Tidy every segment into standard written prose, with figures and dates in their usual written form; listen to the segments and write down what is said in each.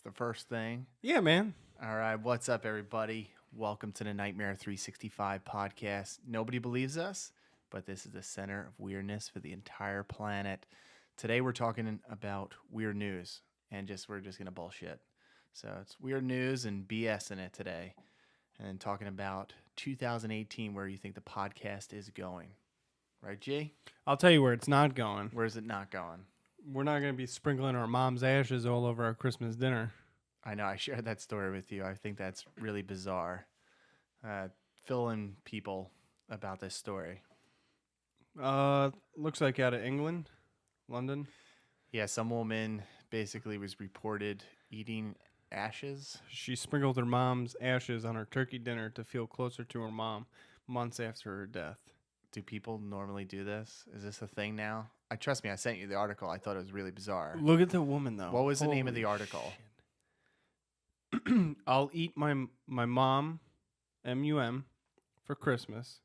the first thing. Yeah, man. All right, what's up, everybody? Welcome to the Nightmare 365 podcast. Nobody believes us, but this is the center of weirdness for the entire planet. Today, we're talking about weird news, and we're just gonna bullshit. So it's weird news and BS in it today, and talking about 2018, where you think the podcast is going, right, G? I'll tell you where it's not going. Where's it not going? We're not going to be sprinkling our mom's ashes all over our Christmas dinner. I know, I shared that story with you. I think that's really bizarre. Fill in people about this story. Looks like out of England, London. Yeah, some woman basically was reported eating ashes. She sprinkled her mom's ashes on her turkey dinner to feel closer to her mom months after her death. Do people normally do this? Is this a thing now? Trust me, I sent you the article. I thought it was really bizarre. Look at the woman, though. What was the name of the article? I'll eat my mom, MUM, for Christmas.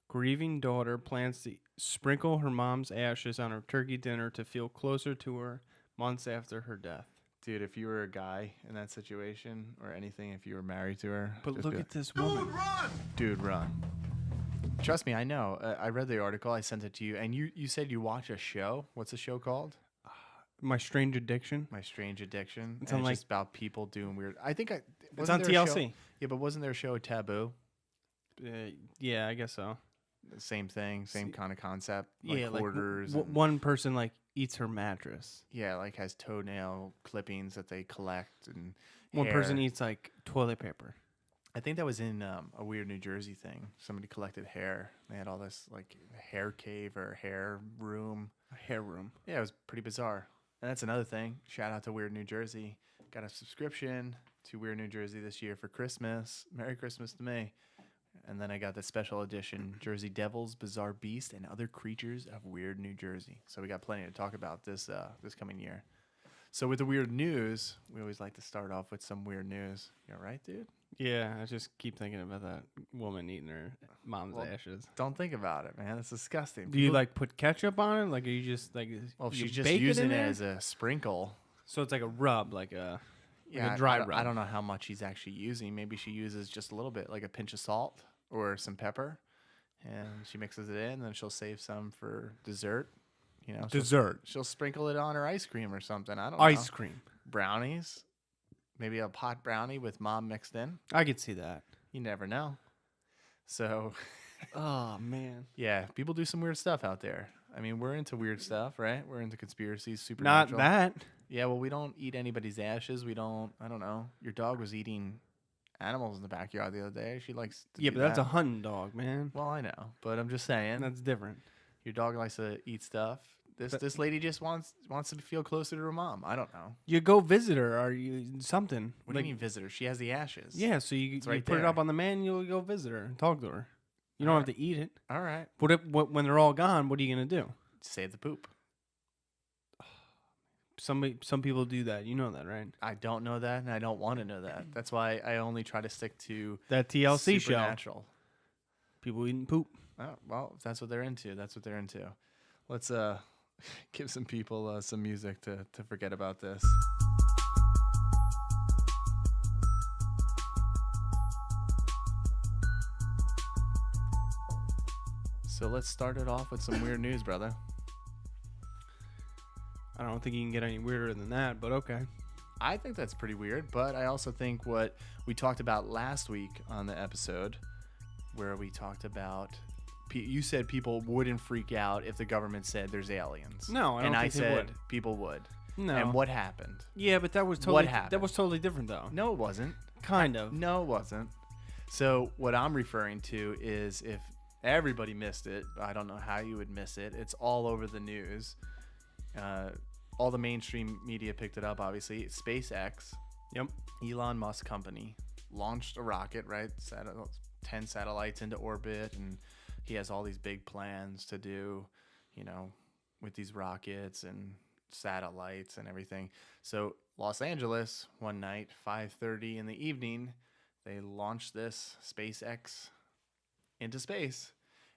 Grieving daughter plans to sprinkle her mom's ashes on her turkey dinner to feel closer to her months after her death. Dude, if you were a guy in that situation or anything, if you were married to her. But look at this woman. Dude, run. Trust me, I know. I read the article. I sent it to you. And you said you watch a show. What's the show called? My Strange Addiction. My Strange Addiction. It's and on it's just about people doing weird. I think it's on TLC. Yeah, but wasn't there a show Taboo? Yeah, I guess so. Same thing, same kind of concept. Yeah, hoarders. Like one person eats her mattress. Yeah, has toenail clippings that they collect, and one hair. person eats toilet paper. I think that was in a weird New Jersey thing. Somebody collected hair. They had all this hair cave or hair room. A hair room. Yeah, it was pretty bizarre. And that's another thing. Shout out to Weird New Jersey. Got a subscription to Weird New Jersey this year for Christmas. Merry Christmas to me. And then I got the special edition Jersey Devils, Bizarre Beast, and Other Creatures of Weird New Jersey. So we got plenty to talk about this coming year. So with the weird news, we always like to start off with some weird news. You all right, dude? Yeah, I just keep thinking about that woman eating her mom's ashes. Don't think about it, man. It's disgusting. Do you put ketchup on it? Are you just Well, she's just using it as a sprinkle. So it's like a rub, like a a dry rub. I don't know how much she's actually using. Maybe she uses just a little bit, like a pinch of salt or some pepper, and she mixes it in. And then she'll save some for dessert. Dessert. She'll sprinkle it on her ice cream or something. I don't know. Ice cream. Brownies. Maybe a pot brownie with mom mixed in. I could see that. You never know. So. Oh, man. Yeah, people do some weird stuff out there. I mean, we're into weird stuff, right? We're into conspiracies, supernatural. Not that. Yeah, well, we don't eat anybody's ashes. I don't know. Your dog was eating animals in the backyard the other day. She likes to do but that's that. a hunting dog, man. Well, I know, but I'm just saying. That's different. Your dog likes to eat stuff. This lady just wants to feel closer to her mom. I don't know. You go visit her, or you something. What do you mean visit her? She has the ashes. Yeah, so you right put it there. up on the manual, you go visit her and talk to her. You don't have to eat it. All right. But when they're all gone, what are you going to do? Save the poop. Some people do that. You know that, right? I don't know that, and I don't want to know that. That's why I only try to stick to that TLC show. Supernatural. People eating poop. Oh, well, if that's what they're into. That's what they're into. Let's give some people some music to forget about this. So let's start it off with some weird news, brother. I don't think you can get any weirder than that, but okay. I think that's pretty weird, but I also think what we talked about last week on the episode, where we talked about, you said people wouldn't freak out if the government said there's aliens. No, I don't think they would. People would. No. And what happened? Yeah, but that was totally What happened? That was totally different, though. No, it wasn't. Kind of. No, it wasn't. So what I'm referring to is if everybody missed it, I don't know how you would miss it. It's all over the news. All the mainstream media picked it up, obviously. SpaceX, Yep. Elon Musk company, launched a rocket, right? 10 satellites into orbit, and he has all these big plans to do, with these rockets and satellites and everything. So Los Angeles, one night, 5:30 in the evening, they launched this SpaceX into space.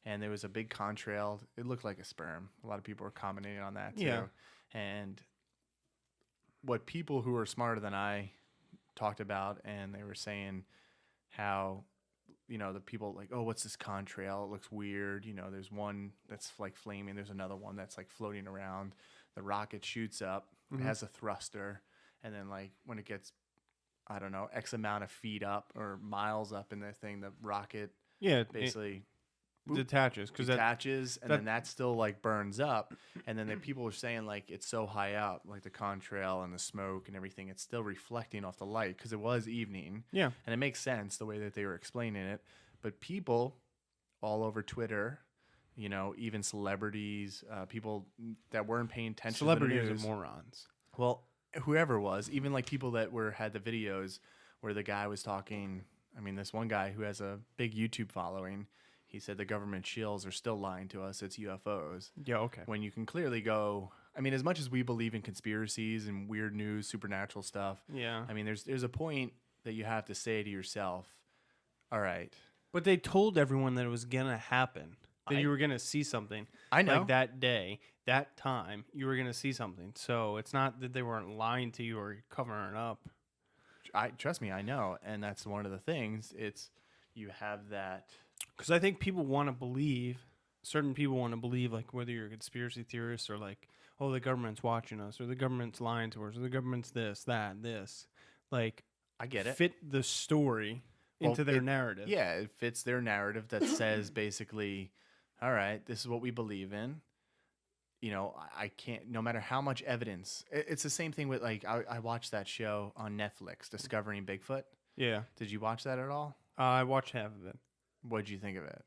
And there was a big contrail. It looked like a sperm. A lot of people were commenting on that too. Yeah. And what people who are smarter than I talked about, and they were saying how, the people like, oh, what's this contrail? It looks weird. There's one that's like flaming. There's another one that's like floating around. The rocket shoots up, it has a thruster, and then like when it gets, I don't know, X amount of feet up or miles up in the thing, the rocket basically detaches, and then that still like burns up, and then the people are saying like it's so high up, like the contrail and the smoke and everything, it's still reflecting off the light because it was evening. Yeah, and it makes sense the way that they were explaining it. But people all over Twitter, even celebrities, people that weren't paying attention. Celebrities to the news, are morons. Well, whoever was, even like people that had the videos where the guy was talking. I mean, this one guy who has a big YouTube following. He said the government shills are still lying to us. It's UFOs. Yeah, okay. When you can clearly go, I mean, as much as we believe in conspiracies and weird news, supernatural stuff. Yeah. I mean, there's a point that you have to say to yourself, all right. But they told everyone that it was going to happen, that you were going to see something. I know. Like that day, that time, you were going to see something. So it's not that they weren't lying to you or covering it up. Trust me, I know. And that's one of the things. It's you have that. Because I think people want to believe, certain people want to believe, like whether you're a conspiracy theorist or like, oh, the government's watching us or the government's lying to us or the government's this, that, this. Like, I get it. Fit the story into their narrative. Yeah, it fits their narrative that says basically, all right, this is what we believe in. I can't, no matter how much evidence. It's the same thing with like, I watched that show on Netflix, Discovering Bigfoot. Yeah. Did you watch that at all? I watched half of it. What'd you think of it?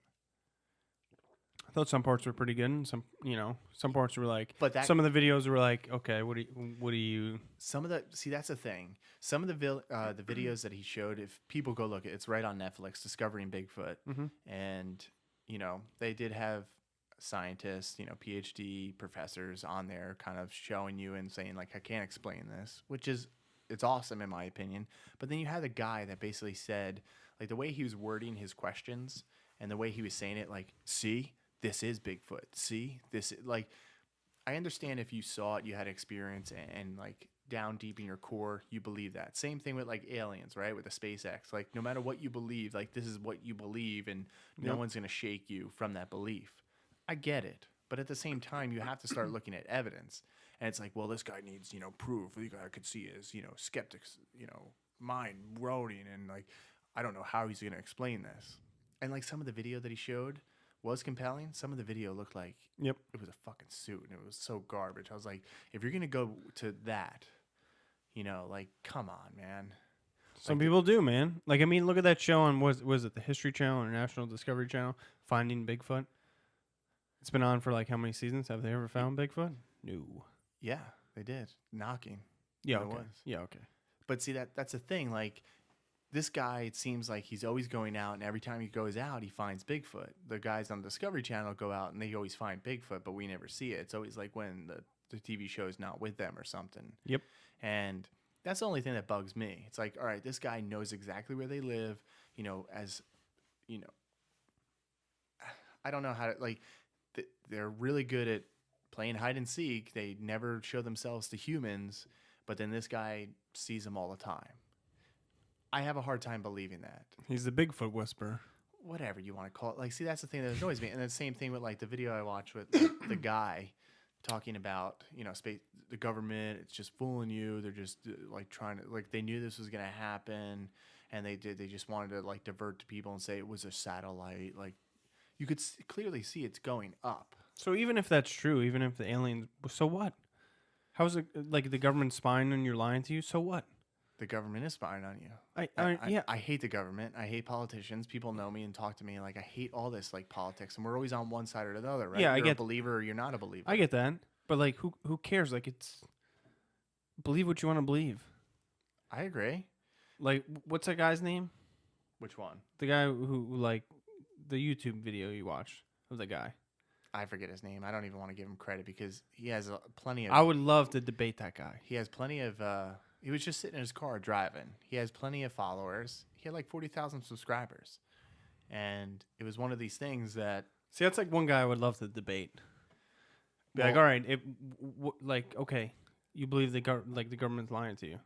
I thought some parts were pretty good, and some parts were like. But some of the videos were like, okay, what do you? Some of that's the thing. Some of the videos that he showed, if people go look, it's right on Netflix, Discovering Bigfoot, and they did have scientists, PhD professors on there, kind of showing you and saying like, I can't explain this, which is it's awesome in my opinion. But then you had a guy that basically said. Like the way he was wording his questions and the way he was saying it, like, see, this is Bigfoot. See, this is like, I understand if you saw it, you had experience and like down deep in your core, you believe that. Same thing with like aliens, right? With the SpaceX, like no matter what you believe, like this is what you believe and no one's going to shake you from that belief. I get it. But at the same time, you have to start looking at evidence. And it's like, well, this guy needs, proof. The guy could see his, skeptics, mind rolling and like, I don't know how he's going to explain this. And like some of the video that he showed was compelling. Some of the video looked like it was a fucking suit and it was so garbage. I was like, if you're going to go to that, like, come on, man. Some people do, man. Like, I mean, look at that show on, was it the History Channel or National Discovery Channel, Finding Bigfoot? It's been on for like how many seasons? Have they ever found Bigfoot? No. Yeah, they did. Knocking. Yeah, okay. It was. Yeah, okay. But see, that's the thing. Like, this guy, it seems like he's always going out, and every time he goes out, he finds Bigfoot. The guys on the Discovery Channel go out, and they always find Bigfoot, but we never see it. It's always like when the TV show is not with them or something. Yep. And that's the only thing that bugs me. It's like, all right, this guy knows exactly where they live, I don't know how to, like, they're really good at playing hide and seek. They never show themselves to humans, but then this guy sees them all the time. I have a hard time believing that. He's the Bigfoot whisperer. Whatever you want to call it. Like, see, that's the thing that annoys me. And the same thing with, like, the video I watched with the guy talking about, space, the government, it's just fooling you. They're just, like, trying to, like, they knew this was going to happen. And they just wanted to, like, divert to people and say it was a satellite. Like, you could clearly see it's going up. So even if that's true, even if the aliens, so what? How is it, like, the government spying on you, lying to you? So what? The government is spying on you. I hate the government. I hate politicians. People know me and talk to me. Like, I hate all this, like, politics. And we're always on one side or the other, right? Yeah, you're a believer or you're not a believer. I get that. But, like, who cares? Like, it's... Believe what you want to believe. I agree. Like, what's that guy's name? Which one? The guy who like, the YouTube video you watched of the guy. I forget his name. I don't even want to give him credit because he has plenty of... I would love to debate that guy. He has plenty of... He was just sitting in his car driving. He has plenty of followers. He had like 40,000 subscribers. And it was one of these things that... See, that's like one guy I would love to debate. Be like, all right, like, okay, you believe the government's lying to you.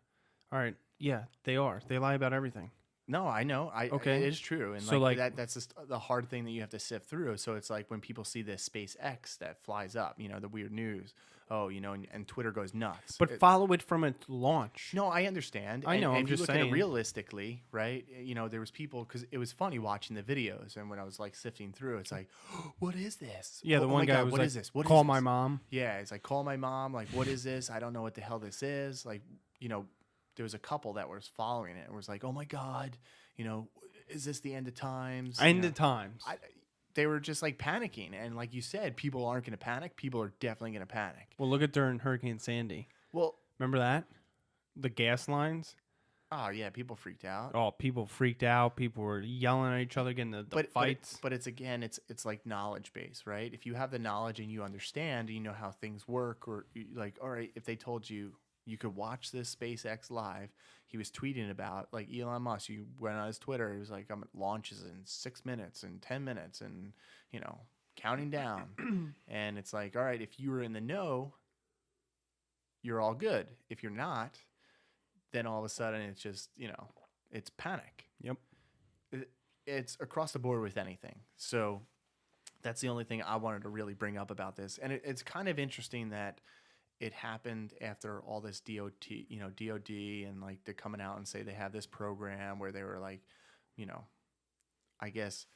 All right. Yeah, they are. They lie about everything. No, I know. Okay. It is true, and So, like like- that's just the hard thing that you have to sift through. So it's like when people see this SpaceX that flies up, the weird news. Oh, and Twitter goes nuts. But follow it from its launch. No, I understand. I know, And I'm if you just look at saying. it realistically, right? There was people because it was funny watching the videos, and when I was like sifting through, it's like, what is this? Yeah, the Oh one my guy God, was what like, is this? What is call this? my mom. Yeah, it's like call my mom. Like, what is this? I don't know what the hell this is. Like, there was a couple that was following it and was like, oh my God, is this the end of times? End of times. They were just like panicking, and like you said, people aren't going to panic. People are definitely going to panic. Well, look at during Hurricane Sandy. Well, Remember that? The gas lines? oh yeah, people freaked out. Oh, people freaked out. People were yelling at each other, getting the fights. But it's again, it's like knowledge base, right? If you have the knowledge and you understand, you know how things work, or like, all right, if they told you you could watch this SpaceX live, he was tweeting about like Elon Musk. You went on his Twitter, he was like, launches in 6 minutes and 10 minutes, and counting down, and it's like, all right, if you were in the know, you're all good. If you're not, then all of a sudden it's just, it's panic. Yep. It's across the board with anything. So that's the only thing I wanted to really bring up about this. And it's kind of interesting that it happened after all this DOD, and like they're coming out and say they have this program where they were like, I guess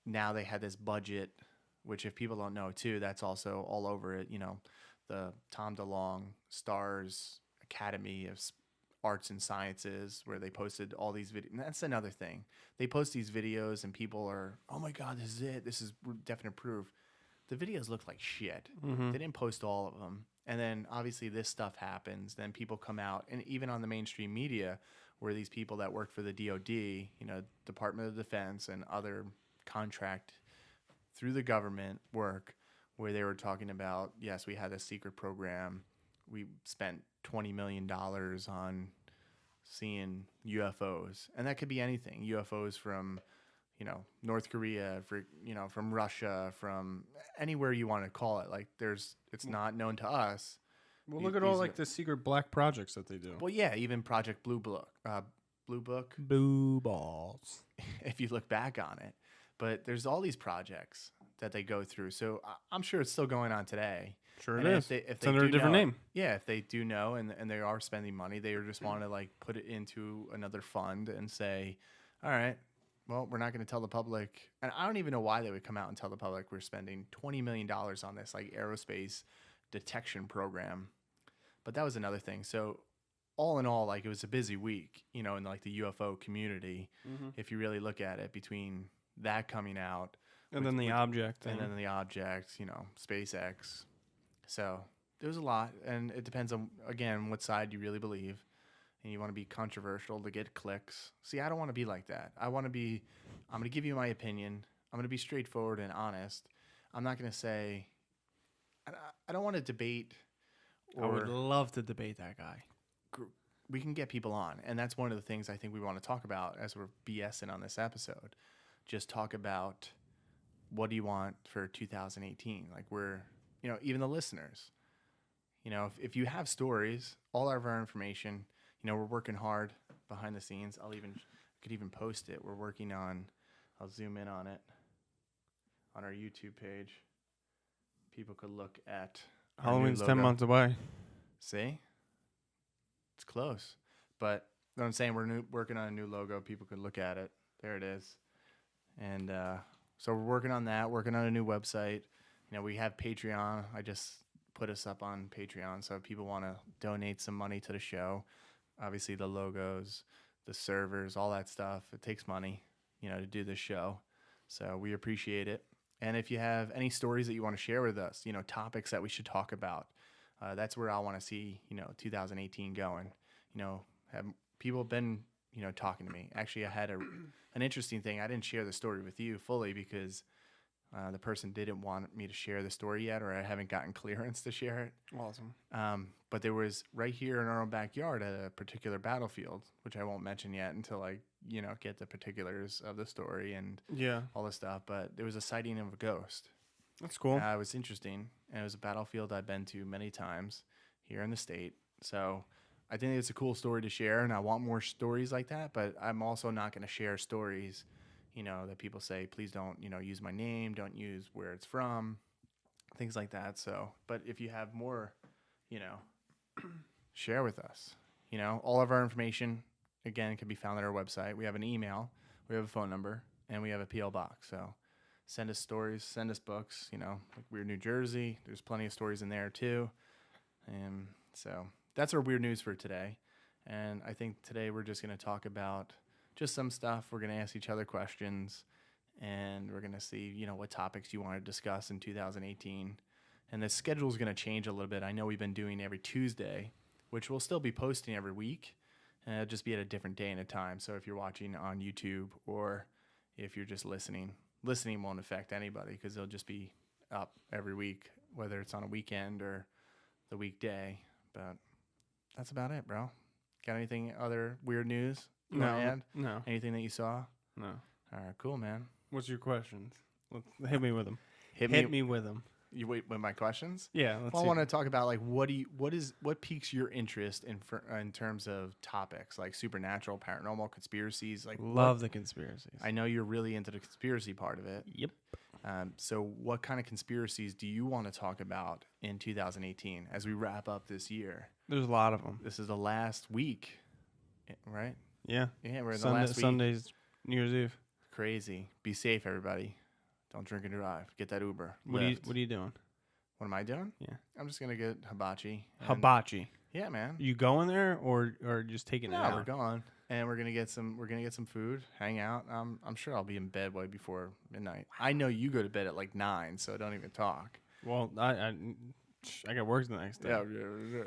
now they had this budget, which if people don't know too, that's also all over it. The Tom DeLonge Stars Academy of Arts and Sciences, where they posted all these videos. That's another thing. They post these videos and people are, oh my God, this is it. This is definite proof. The videos look like shit. They didn't post all of them. And then obviously this stuff happens. Then people come out, and even on the mainstream media, where these people that work for the DOD, Department of Defense, and other contract through the government work, where they were talking about, yes, we had a secret program. We spent $20 million on seeing UFOs. And that could be anything. UFOs from, North Korea, from Russia, from anywhere you want to call it. Like it's not known to us. Well, look at all like the secret black projects that they do. Well, yeah, even Project Blue Book. Blue balls. If you look back on it. But there's all these projects that they go through. So I'm sure it's still going on today. Sure it and is. If It's they under a different name. Yeah, if they do know and they are spending money, they just want to like put it into another fund and say, all right, well, we're not going to tell the public. And I don't even know why they would come out and tell the public we're spending $20 million on this like aerospace detection program. But that was another thing. So all in all, like it was a busy week, in like the UFO community, if you really look at it, between that coming out. And then the object. And then the object, SpaceX. So there's a lot, and it depends on, again, what side you really believe. And you want to be controversial to get clicks. See, I don't want to be like that. I'm going to give you my opinion. I'm going to be straightforward and honest. I'm not going to say, I don't want to debate. I would love to debate that guy. We can get people on, and that's one of the things I think we want to talk about as we're BSing on this episode. Just talk about, what do you want for 2018? Like even the listeners, if you have stories, all of our information, we're working hard behind the scenes. Could even post it. We're working on, I'll zoom in on it on our YouTube page. People could look at Halloween's 10 months away. See? It's close. But what I'm saying, we're working on a new logo. People could look at it. There it is. And so we're working on that, working on a new website. We have Patreon. I just put us up on Patreon. So if people want to donate some money to the show, obviously the logos, the servers, all that stuff, it takes money, to do this show. So we appreciate it. And if you have any stories that you want to share with us, topics that we should talk about, that's where I want to see, 2018 going. Have people been, talking to me. Actually, I had an interesting thing. I didn't share the story with you fully because the person didn't want me to share the story yet, or I haven't gotten clearance to share it. Awesome. But there was right here in our own backyard at a particular battlefield, which I won't mention yet until I, get the particulars of the story and all this stuff. But there was a sighting of a ghost. That's cool. It was interesting. And it was a battlefield I've been to many times here in the state. So I think it's a cool story to share, and I want more stories like that. But I'm also not going to share stories, that people say, please don't, use my name, don't use where it's from, things like that. So, but if you have more, you know, share with us. All of our information, again, can be found at our website. We have an email, we have a phone number, and we have a PO box. So send us stories, send us books. Like Weird New Jersey. There's plenty of stories in there too. And so that's our weird news for today. And I think today we're just going to talk about just some stuff. We're going to ask each other questions, and we're going to see, what topics you want to discuss in 2018. And the schedule is going to change a little bit. I know we've been doing every Tuesday, which we'll still be posting every week, and it'll just be at a different day and a time. So if you're watching on YouTube or if you're just listening won't affect anybody because they'll just be up every week, whether it's on a weekend or the weekday. But that's about it, bro. Got anything other weird news you want to add? No. Anything that you saw? No. All right, cool, man. What's your questions? Hit me with them. Hit me with them. You wait with my questions? Yeah. I want to talk about like what piques your interest in terms of topics like supernatural, paranormal, conspiracies. Like love the conspiracies. I know you're really into the conspiracy part of it. Yep. So what kind of conspiracies do you want to talk about in 2018 as we wrap up this year? There's a lot of them. This is the last week, right? Yeah. Yeah, we're in the last week. Sunday's New Year's Eve. Crazy. Be safe, everybody. Don't drink and drive. Get that Uber. What are you doing? What am I doing? Yeah. I'm just gonna get hibachi. Hibachi. Yeah, man. You going there or just taking it out? No, we're going, and we're gonna get some food, hang out. I'm sure I'll be in bed way before midnight. I know you go to bed at like 9, so don't even talk. Well, I got work the next day. Yeah.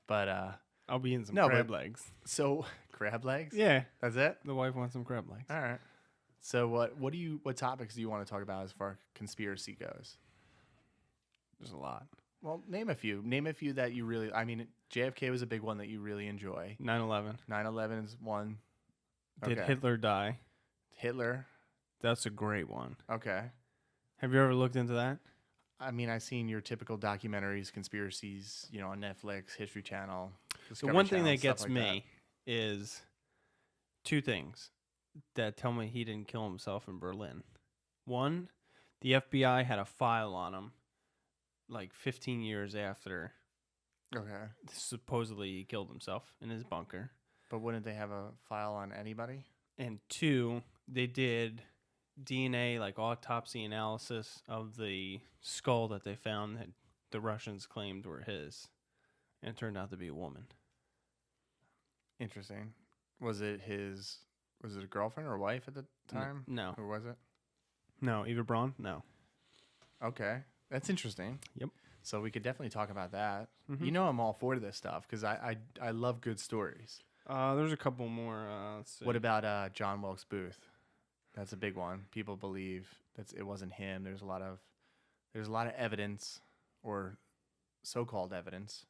But I'll be in some No, crab but- legs. so crab legs. Yeah. That's it. The wife wants some crab legs. All right. So what topics do you want to talk about as far as conspiracy goes? There's a lot. Well, name a few. Name a few that you really. I mean, JFK was a big one that you really enjoy. 9/11. 9/11 is one. Did Okay. Hitler die? Hitler. That's a great one. Okay. Have you ever looked into that? I mean, I've seen your typical documentaries, conspiracies, on Netflix, History Channel. The Discovery one thing Channel, that stuff gets like me is two things that tell me he didn't kill himself in Berlin. One, the FBI had a file on him like 15 years after Okay. supposedly he killed himself in his bunker. But wouldn't they have a file on anybody? And two, they did DNA, like autopsy analysis of the skull that they found that the Russians claimed were his. And it turned out to be a woman. Interesting. Was it a girlfriend or wife at the time? No. Or was it? No. Eva Braun? No. Okay. That's interesting. Yep. So we could definitely talk about that. Mhm. I'm all for this stuff because I love good stories. There's a couple more. Let's see. What about John Wilkes Booth? That's a big one. People believe it wasn't him. There's a lot of evidence or so-called evidence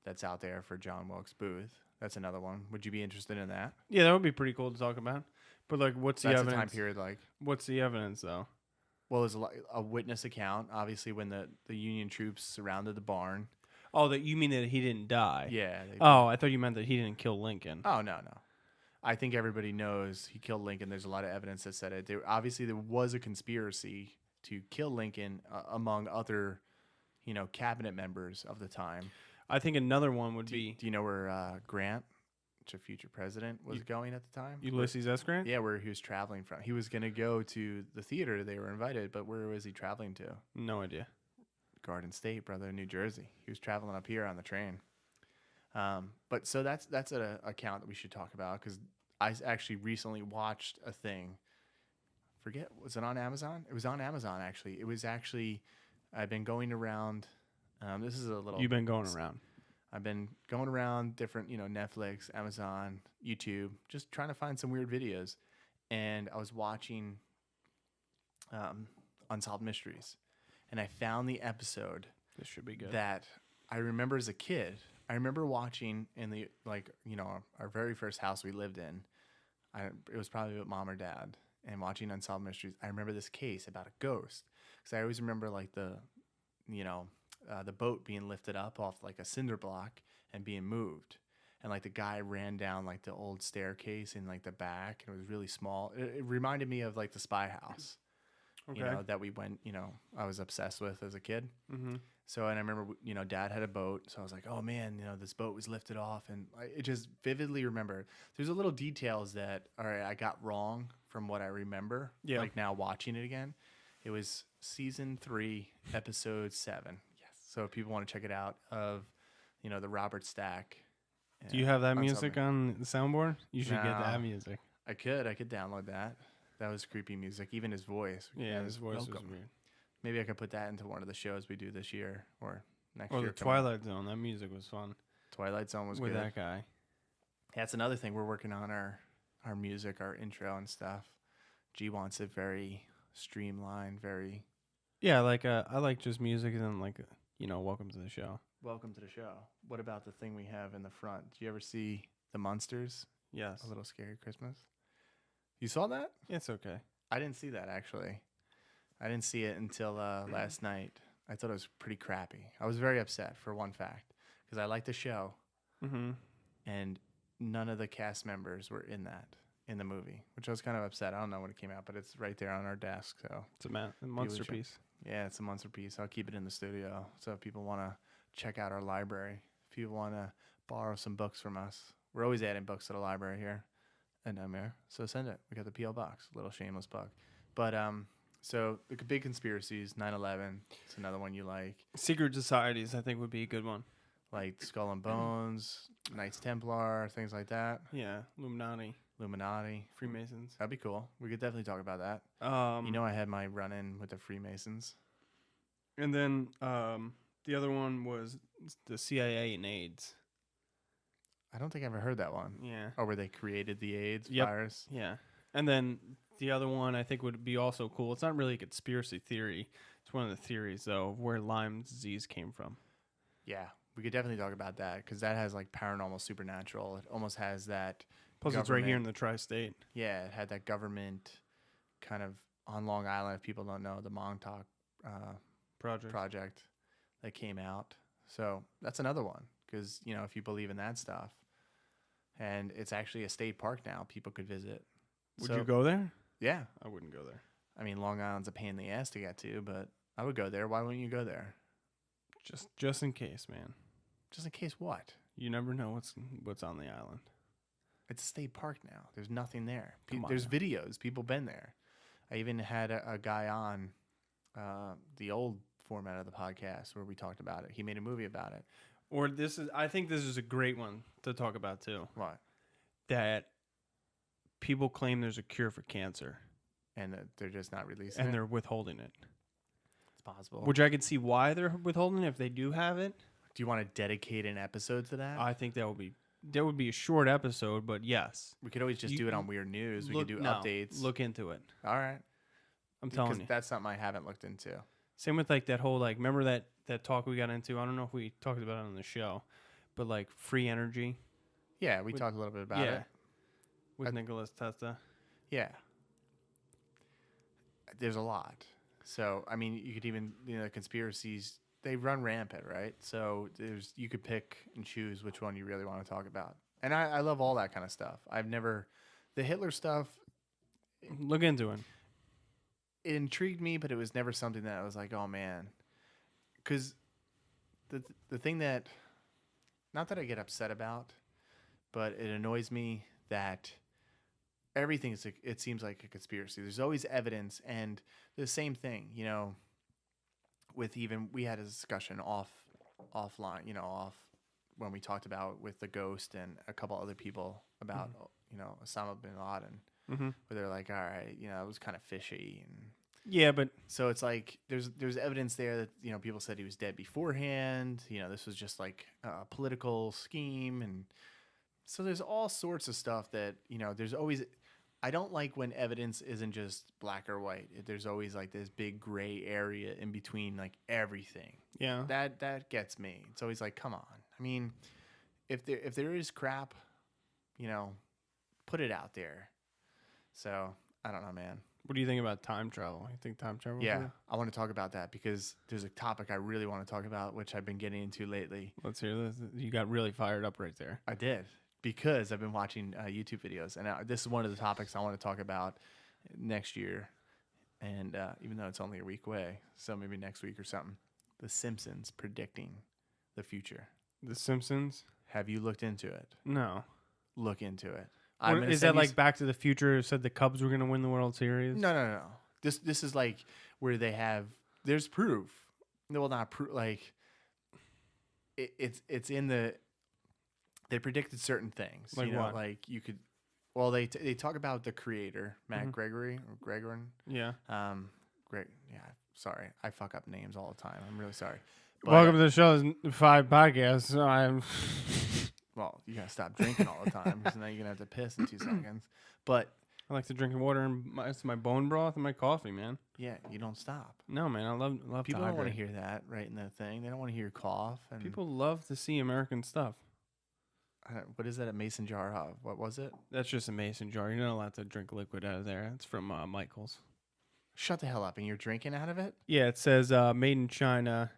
that's out there for John Wilkes Booth. That's another one. Would you be interested in that? Yeah, that would be pretty cool to talk about. But like, what's the That's evidence? a time period like. What's the evidence though? Well, there's a witness account, obviously, when the Union troops surrounded the barn. Oh, that you mean that he didn't die? Yeah. Oh, I thought you meant that he didn't kill Lincoln. Oh, no. I think everybody knows he killed Lincoln. There's a lot of evidence that said it. Obviously, there was a conspiracy to kill Lincoln among other, cabinet members of the time. I think another one would be Do you know where Grant, which a future president, was going at the time? Ulysses S. Grant. Yeah, where he was traveling from. He was going to go to the theater. They were invited, but where was he traveling to? No idea. Garden State, brother, New Jersey. He was traveling up here on the train. But so that's an account that we should talk about because I actually recently watched a thing. Was it on Amazon? It was on Amazon, actually. It was actually, I've been going around. This is a little. You've been going around. I've been going around different, Netflix, Amazon, YouTube, just trying to find some weird videos. And I was watching Unsolved Mysteries. And I found the episode This should be good. that I remember as a kid. I remember watching in the, our very first house we lived in. It was probably with mom or dad. And watching Unsolved Mysteries, I remember this case about a ghost. Because I always remember, the boat being lifted up off, like, a cinder block and being moved. and like the guy ran down like the old staircase in like the back, and it was really small. It reminded me of like the Spy House, Okay. you know, that we went, you know, I was obsessed with as a kid. Mm-hmm. So, and I remember, you know, Dad had a boat, so I was like, oh man, you know, this boat was lifted off, and it just vividly remember. There's a little details that, all right, I got wrong from what I remember. Yeah. Like now watching it again, it was season 3, episode 7. Yes. So if people want to check it out, of, you know, the Robert Stack. Do you have that on music something. on the soundboard? You should get No. that music. I could download that. That was creepy music. Even his voice. Yeah, his voice was welcome. weird. Maybe I could put that into one of the shows we do this year or next Or year. the Twilight Zone. That music was fun. Twilight Zone was with good. that guy. That's another thing. We're working on our music, our intro and stuff. G wants it very streamlined, very Yeah, like I like just music and then like you know, welcome to the show. welcome to the show. What about the thing we have in the front? Do you ever see the Munsters? Yes. A Little Scary Christmas. You saw that? It's okay. I didn't see that actually. I didn't see it until last night. I thought it was pretty crappy. I was very upset for one fact because I liked the show Mm-hmm. and none of the cast members were in the movie, which I was kind of upset. I don't know when it came out, but it's right there on our desk. So It's a monster check. piece. yeah, it's a monster piece. I'll keep it in the studio. So if people want to check out our library, if you want to borrow some books from us, we're always adding books to the library here at Nightmare. So send it. We got the P.O. box, little shameless plug. But so the big conspiracies, 9/11. It's another one you Secret societies, I think, would be a good one. like Skull and Bones, Knights Templar, things like that. Yeah, Illuminati. Freemasons. That'd be cool. We could definitely talk about that. You know, I had my run-in with the Freemasons. And then the other one was the CIA and AIDS. I don't think I ever heard that one. Yeah. Oh, where they created the AIDS Yep. virus. Yeah. And then the other one I think would be also cool. It's not really a conspiracy theory. It's one of the theories, though, of where Lyme disease came from. Yeah, we could definitely talk about that because that has like paranormal, supernatural. It almost has that. Plus, it's right here in the tri-state. Yeah, it had that government kind of on Long Island. If people don't know, the Montauk project that came out. So that's another one because, you know, if you believe in that stuff, and it's actually a state park now, people could visit. Would you go there? Yeah. I wouldn't go there. I mean, Long Island's a pain in the ass to get to, but I would go there. Why wouldn't you go there? Just in case, man. Just in case what? You never know what's on the island. It's a state park now. There's nothing there. Come on There's now. videos. People been there. I even had a guy on the old format of the podcast where we talked about it. He made a movie about it. Or I think this is a great one to talk about too. What? That people claim there's a cure for cancer And they're just not releasing and it? they're withholding it. It's possible. Which I could see why they're withholding it if they do have it. Do you want to dedicate an episode to that? I think that would be a short episode, but yes. We could always just do it on Weird News. We could do updates. Look into it. All right. I'm telling you. That's something I haven't looked into. Same with like that whole like remember that talk we got into? I don't know if we talked about it on the show, but like free energy. Yeah, we talked a little bit about it. With Nicholas Tesla. Yeah. There's a lot. So, I mean, you could even, you know, conspiracies, they run rampant, right? So you could pick and choose which one you really want to talk about. And I love all that kind of stuff. The Hitler stuff, Look into it. it intrigued me, but it was never something that I was like, oh man. Because the thing that, not that I get upset about, but it annoys me that everything it seems like a conspiracy. There's always evidence, and the same thing, you know, we had a discussion offline, you know, off when we talked about with the ghost and a couple other people about, you know, Osama bin Laden, where they're like, all right, you know, it was kind of fishy. And Yeah, but so it's like there's evidence there that, you know, people said he was dead beforehand. You know, this was just like a political scheme. And so there's all sorts of stuff that, you know, there's always, I don't like when evidence isn't just black or white. There's always like this big gray area in between like everything. yeah. That gets me. It's always like, come on. I mean, if there is crap, you know, put it out there. So I don't know, man. What do you think about time travel? You think time travel? Yeah, I want to talk about that because there's a topic I really want to talk about, which I've been getting into lately. Let's hear this. You got really fired up right there. I did because I've been watching YouTube videos, and this is one of the topics I want to talk about next year. And even though it's only a week away, so maybe next week or something. The Simpsons predicting the future. The Simpsons? Have you looked into it? No. Look into it. Is that like Back to the Future said the Cubs were going to win the World Series? No. This is like where they have there's proof. No, well, not proof. Like it's in the. They predicted certain things. Like you know, what? like you could. Well, they talk about the creator, Matt Gregory or Gregorin. Yeah. Greg. Yeah. Sorry, I fuck up names all the time. I'm really sorry. But, Welcome to the show's 5 podcasts. I'm. Well, you gotta stop drinking all the time, because now you're gonna have to piss in 2 seconds. But I like to drink water and it's my bone broth and my coffee, man. yeah, you don't stop. No, man, I love People to don't want to hydrate. hear that right in the thing. They don't want to hear your cough. And People love to see American stuff. what is that? A mason jar of? What was it? That's just a mason jar. You're not allowed to drink liquid out of there. It's from Michael's. Shut the hell up! And you're drinking out of it? Yeah, it says made in China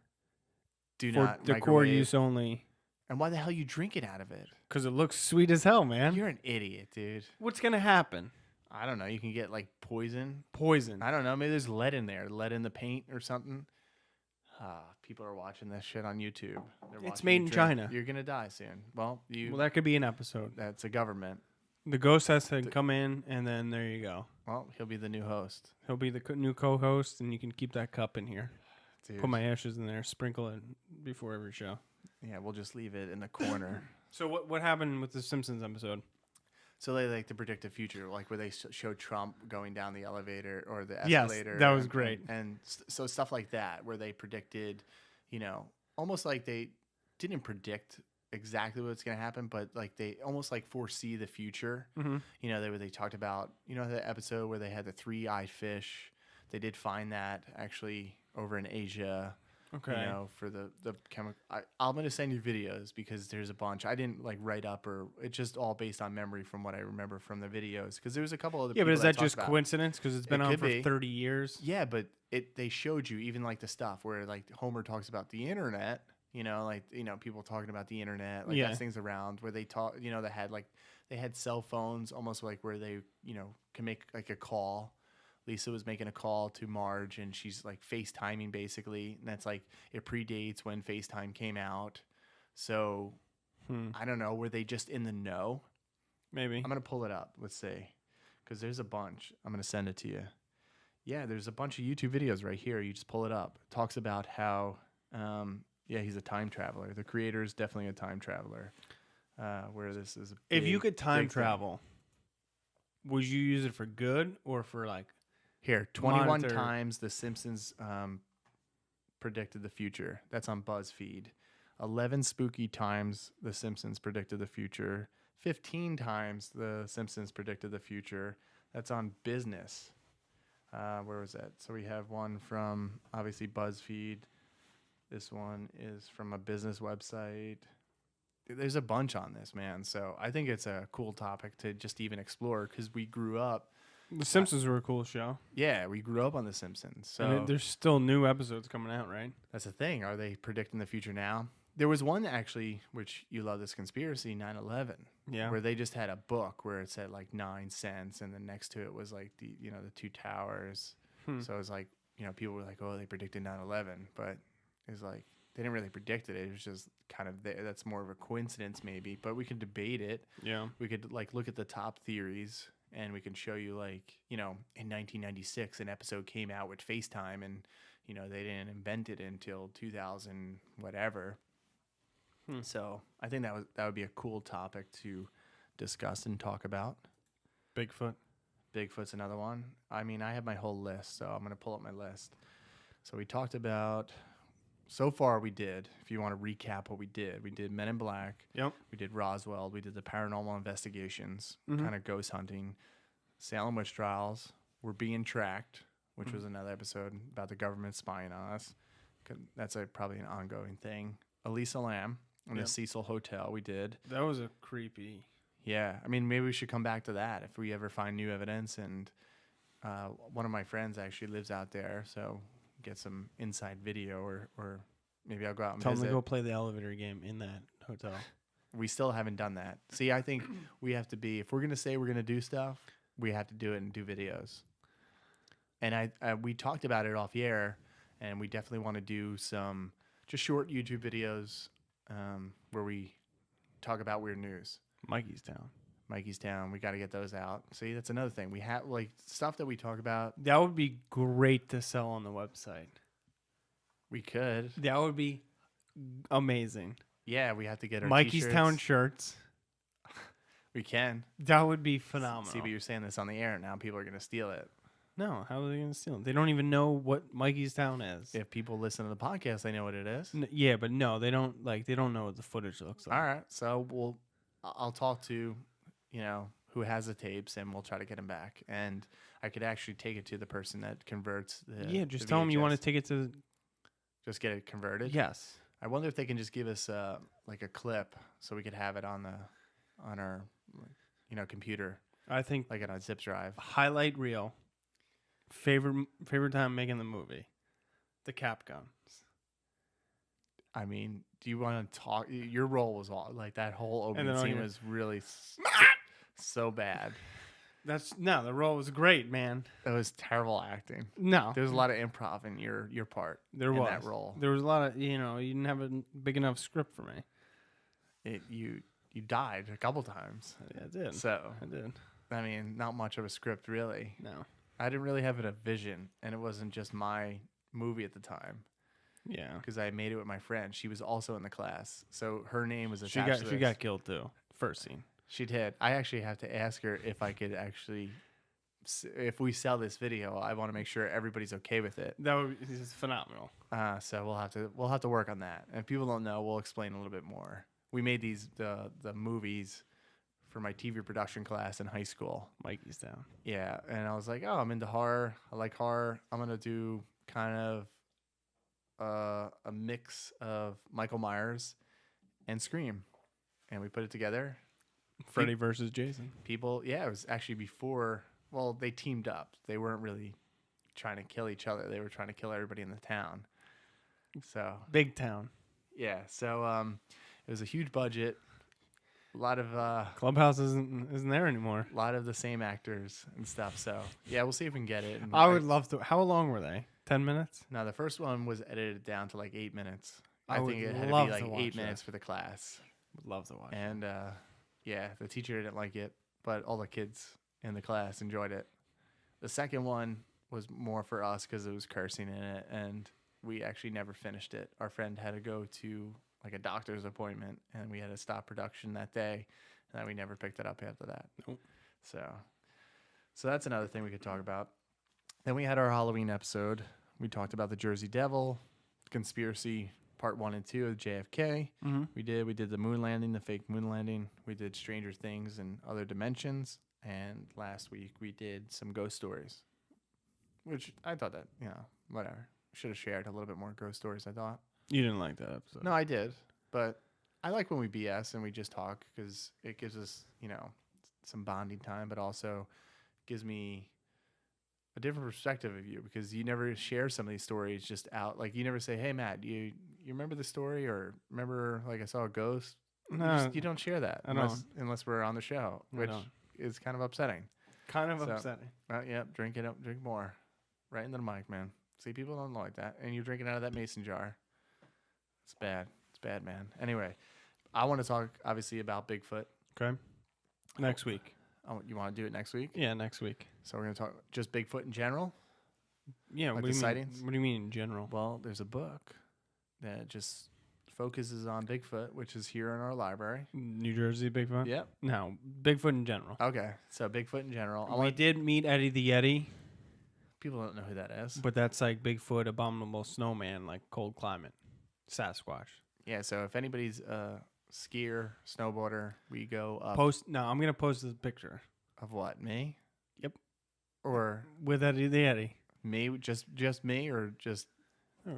Do for not decor microwave. use only. And why the hell you drinking out of it? Because it looks sweet as hell, man. You're an idiot, dude. What's going to happen? I don't know. You can get like poison. Poison. I don't know. Maybe there's lead in there. Lead in the paint or something. People are watching this shit on YouTube. They're It's watching made you in drink. China. You're gonna die soon. Well, Well, that could be an episode. that's a government. The ghost has to come in, and then there you go. Well, he'll be the new host. He'll be the new co-host, and you can keep that cup in here. Dude. Put my ashes in there. Sprinkle it before every show. Yeah, we'll just leave it in the corner. So what happened with the Simpsons episode? So they like to predict the future, like where they show Trump going down the elevator or the Yes, escalator. that was great. And so stuff like that, where they predicted, you know, almost like they didn't predict exactly what's going to happen, but like they almost like foresee the future. Mm-hmm. You know, they talked about, you know, the episode where they had the 3-eyed fish. They did find that actually over in Asia. Okay. You know, for the chemical. I'm going to send you videos because there's a bunch. I didn't like write up, or it's just all based on memory from what I remember from the videos. Because there was a couple other Yeah, people but is that talked just about. coincidence? Because it's been It on could for be. 30 years. Yeah, but they showed you even like the stuff where like Homer talks about the internet. You know, like, you know, people talking about the internet, like Yeah. that's things around where they talk. You know, they had cell phones almost like where they, you know, can make like a call. Lisa was making a call to Marge, and she's like FaceTiming basically, and that's like it predates when FaceTime came out. So I don't know, were they just in the know? Maybe. I'm gonna pull it up. Let's see, because there's a bunch. I'm gonna send it to you. Yeah, there's a bunch of YouTube videos right here. You just pull it up. It talks about how he's a time traveler. The creator is definitely a time traveler. Where this is If you could time big thing. travel, would you use it for good or for like? Here, 21 monitor. times The Simpsons predicted the future. That's on BuzzFeed. 11 spooky times The Simpsons predicted the future. 15 times The Simpsons predicted the future. That's on Business. Where was that? So we have one from, obviously, BuzzFeed. This one is from a business website. There's a bunch on this, man. So I think it's a cool topic to just even explore, because we grew up. The Simpsons were a cool show. Yeah, we grew up on The Simpsons. So And there's still new episodes coming out, right? that's the thing. Are they predicting the future now? There was one actually, which you love this conspiracy, 9/11, Yeah. where they just had a book where it said like 9 cents, and then next to it was like the, you know, the 2 towers. So it was like, you know, people were like, oh, they predicted 9/11, but it was like they didn't really predict it. It was just kind of there. That's more of a coincidence maybe, but we could debate it. Yeah. We could like look at the top theories, and we can show you, like, you know, in 1996 an episode came out with FaceTime, and, you know, they didn't invent it until 2000 whatever. So I think that would be a cool topic to discuss and talk about. Bigfoot. Bigfoot's another one. I mean, I have my whole list, so I'm going to pull up my list. So we talked about, so far we did, if you want to recap what we did Men in Black. Yep. We did Roswell. We did the paranormal investigations, kind of ghost hunting. Salem witch trials. We're being tracked, which was another episode about the government spying on us. That's probably an ongoing thing. Elisa Lam and the Cecil Hotel. We did. That was a creepy. Yeah, I mean, maybe we should come back to that if we ever find new evidence, and One of my friends actually lives out there, so get some inside video, or maybe I'll go out and Tell them visit. to go play the elevator game in that hotel. We still haven't done that. See, I think we have to be, if we're going to say we're going to do stuff, we have to do it and do videos. And we talked about it off the air, and we definitely want to do some just short YouTube videos where we talk about weird news. Mikey's Town. We got to get those out. See, that's another thing. We have like stuff that we talk about. That would be great to sell on the website. We could. That would be amazing. Yeah, we have to get our Mikey's t-shirts. Town shirts. We can. That would be phenomenal. See, but you're saying this on the air now. People are going to steal it. No, how are they going to steal it? They don't even know what Mikey's Town is. If people listen to the podcast, they know what it is. Yeah, but no, they don't. Like, they don't know what the footage looks like. All right, so I'll talk to, who has the tapes, and we'll try to get them back. And I could actually take it to the person that converts the. Just tell them you want to take it to. Just get it converted. Yes. I wonder if they can just give us like a clip so we could have it on our computer. I think like on a zip drive. Highlight reel. Favorite time making the movie. The cap guns. I mean, do you want to talk? Your role was all like that whole opening then scene was really so bad. The role was great, man. It was terrible acting. No. There's a lot of improv in your part. There in was. that role. There was a lot of, you didn't have a big enough script for me. You died a couple times. Yeah, I did. So I did. I mean, not much of a script really. No. I didn't really have a vision, and it wasn't just my movie at the time. Yeah. Because I made it with my friend. She was also in the class, so her name was attached. She got killed too. First scene. She did. I actually have to ask her if I could actually, if we sell this video, I want to make sure everybody's okay with it. That would be phenomenal. So we'll have to work on that. And if people don't know, we'll explain a little bit more. We made the movies for my TV production class in high school. Mikey's Town. Yeah, and I was like, oh, I'm into horror. I like horror. I'm gonna do kind of a mix of Michael Myers and Scream, and we put it together. Freddy versus Jason. People, yeah, it was actually before. Well, they teamed up. They weren't really trying to kill each other. They were trying to kill everybody in the town. So big town. Yeah. So it was a huge budget. A lot of Clubhouse isn't there anymore. A lot of the same actors and stuff. So yeah, we'll see if we can get it. And I would love to. How long were they? 10 minutes? No, the first one was edited down to like 8 minutes. I think it had to be like watch 8 that. minutes for the class. Would love to watch. And yeah, the teacher didn't like it, but all the kids in the class enjoyed it. The second one was more for us because it was cursing in it, and we actually never finished it. Our friend had to go to like a doctor's appointment, and we had to stop production that day, and then we never picked it up after that. Nope. So that's another thing we could talk about. Then we had our Halloween episode. We talked about the Jersey Devil, conspiracy part 1 and 2 of JFK. Mm-hmm. We did the moon landing, the fake moon landing. We did Stranger Things and Other Dimensions. And last week we did some ghost stories, which I thought that, whatever. Should have shared a little bit more ghost stories, I thought. You didn't like that episode. No, I did. But I like when we BS and we just talk because it gives us, some bonding time, but also gives me a different perspective of you because you never share some of these stories just out. Like you never say, hey, Matt, you remember this story or remember like I saw a ghost? No, you don't share that unless we're on the show, which is kind of upsetting. Upsetting. Yeah, drink it up, drink more. Right into the mic, man. See, people don't like that. And you're drinking out of that mason jar. It's bad. It's bad, man. Anyway, I want to talk, obviously, about Bigfoot. Okay. Next week. You want to do it next week? Yeah, next week. So we're going to talk just Bigfoot in general? Yeah, like what do the you sightings? mean? What do you mean in general? Well, there's a book that just focuses on Bigfoot, which is here in our library. New Jersey Bigfoot? Yep. No, Bigfoot in general. Okay, so Bigfoot in general. We did meet Eddie the Yeti. People don't know who that is. But that's like Bigfoot, abominable snowman, like cold climate. Sasquatch. Yeah, so if anybody's a skier, snowboarder, we go up. I'm going to post this picture. Of what, me? Yep. Or with Eddie the Yeti. Me, just me or just...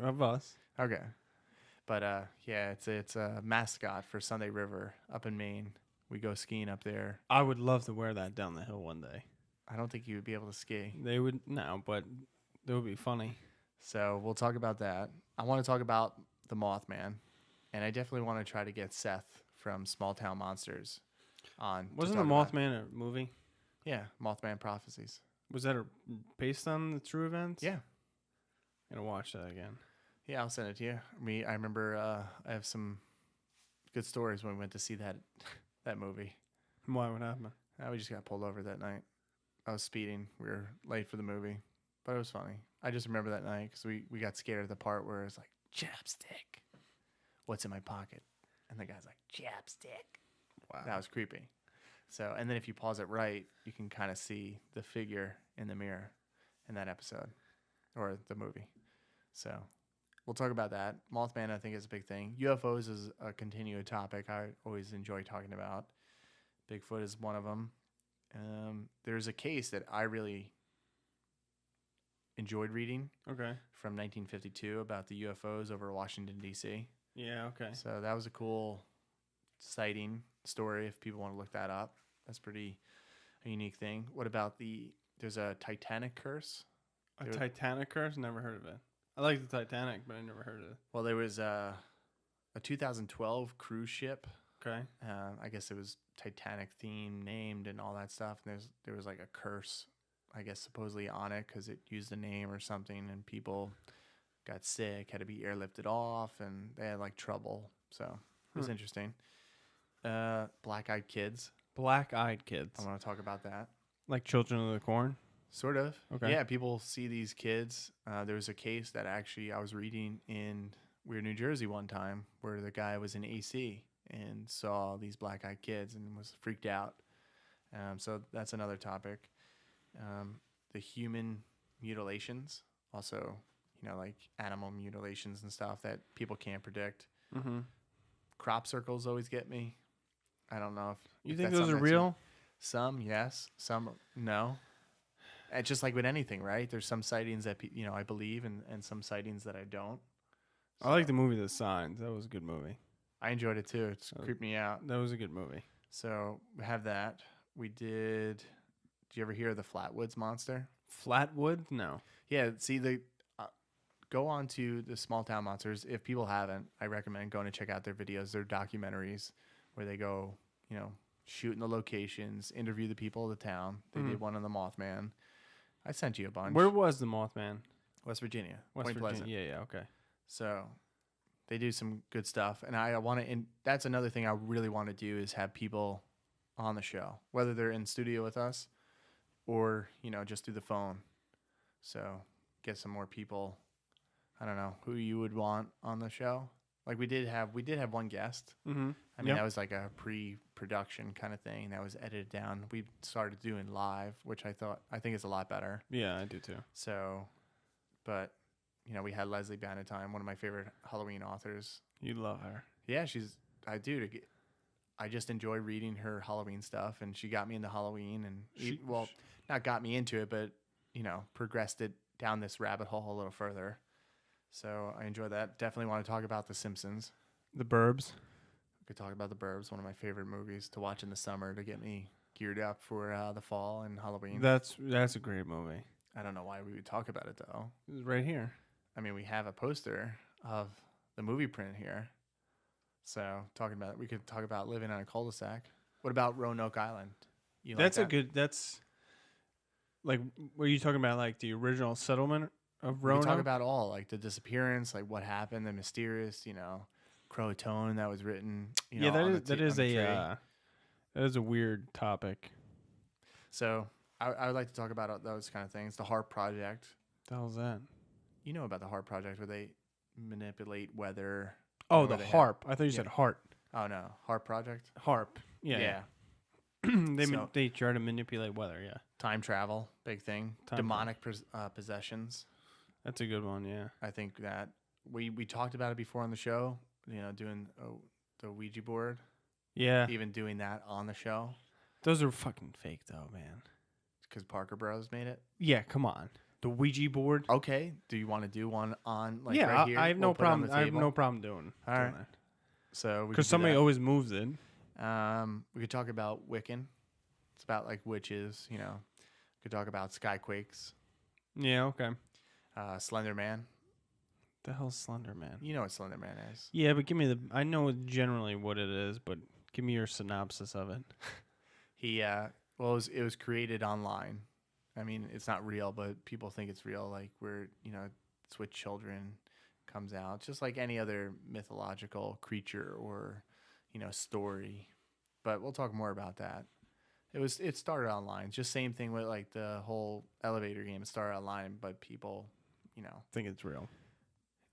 Of us. Okay. But yeah, it's a mascot for Sunday River up in Maine. We go skiing up there. I would love to wear that down the hill one day. I don't think you would be able to ski. They would no, but it would be funny. So we'll talk about that. I want to talk about the Mothman, and I definitely want to try to get Seth from Small Town Monsters on. Wasn't the Mothman a movie? Yeah, Mothman Prophecies. Was that based on the true events? Yeah. I'm gonna watch that again. Yeah, I'll send it to you. I remember I have some good stories when we went to see that movie. Why? What happened? We just got pulled over that night. I was speeding. We were late for the movie, but it was funny. I just remember that night because we got scared at the part where it's like, chapstick. What's in my pocket? And the guy's like, chapstick. Wow. That was creepy. So, and then if you pause it right, you can kind of see the figure in the mirror in that episode or the movie. So we'll talk about that. Mothman, I think, is a big thing. UFOs is a continued topic I always enjoy talking about. Bigfoot is one of them. There's a case that I really enjoyed reading. Okay. From 1952 about the UFOs over Washington, D.C. Yeah, okay. So that was a cool sighting story if people want to look that up. That's pretty a unique thing. What about there's a Titanic curse? Titanic curse? Never heard of it. I like the Titanic, but I never heard of it. Well, there was a 2012 cruise ship. Okay. I guess it was Titanic theme named and all that stuff. And there was like a curse, I guess, supposedly on it because it used the name or something, and people got sick, had to be airlifted off, and they had like trouble. So it was interesting. Black-eyed kids. Black-eyed kids. I want to talk about that. Like Children of the Corn? Sort of. Okay. Yeah, people see these kids. There was a case that actually I was reading in New Jersey one time where the guy was in AC and saw these black-eyed kids and was freaked out. So that's another topic. The human mutilations, also, like animal mutilations and stuff that people can't predict. Mm-hmm. Crop circles always get me. I don't know if you if think that's those are something real? Some, yes. Some, no. It's just like with anything, right? There's some sightings that I believe, and some sightings that I don't. So. I like the movie The Signs. That was a good movie. I enjoyed it too. It's creeped me out. That was a good movie. So we have that. We did. Did you ever hear of the Flatwoods Monster? Flatwood? No. Yeah. See, go on to the Small Town Monsters. If people haven't, I recommend going to check out their videos. They're documentaries where they go, shoot in the locations, interview the people of the town. They did one on the Mothman. I sent you a bunch. Where was the Mothman? West Virginia. West Point Virginia. Pleasant. Yeah, okay. So they do some good stuff. And I want to, and that's another thing I really want to do is have people on the show, whether they're in studio with us or, just through the phone. So get some more people. I don't know who you would want on the show. Like we did have one guest. Mm-hmm. I mean, that was like a pre-production kind of thing that was edited down. We started doing live, which I think is a lot better. Yeah, I do too. So, but we had Leslie Bannatyne, one of my favorite Halloween authors. You love her. Yeah, I do. I just enjoy reading her Halloween stuff, and she got me into Halloween, and not got me into it, but progressed it down this rabbit hole a little further. So I enjoy that. Definitely want to talk about The Simpsons. The Burbs. We could talk about The Burbs, one of my favorite movies to watch in the summer to get me geared up for the fall and Halloween. That's a great movie. I don't know why we would talk about it though. It's right here. I mean, we have a poster of the movie print here. So we could talk about living on a cul-de-sac. What about Roanoke Island? That's like, were you talking about like the original settlement of Roanoke? We talk about all, like the disappearance, like what happened, the mysterious, Croatoan that was written. That is a weird topic. So I would like to talk about those kind of things. The HARP project. The hell's that? You know about the HARP project where they manipulate weather. Oh, the HARP. I thought you said heart. Oh no, HARP project. HARP. Yeah. They try to manipulate weather. Yeah. Time travel, big thing. Demonic possessions. That's a good one. Yeah. I think that we talked about it before on the show. Doing the Ouija board. Yeah. Even doing that on the show. Those are fucking fake though, man. Because Parker Bros made it. Yeah, come on. The Ouija board. Okay. Do you want to do one on right here? I have no problem. I have no problem doing that. So because somebody always moves it. We could talk about Wiccan. It's about like witches, Could talk about skyquakes, Yeah, okay. Slender Man. The hell's Slender Man? You know what Slender Man is. Yeah, but give me I know generally what it is, but give me your synopsis of it. He, well, it was created online. I mean, it's not real, but people think it's real. Like where it's with children, comes out just like any other mythological creature or story. But we'll talk more about that. It started online. Just same thing with like the whole elevator game. It started online, but people, Think it's real.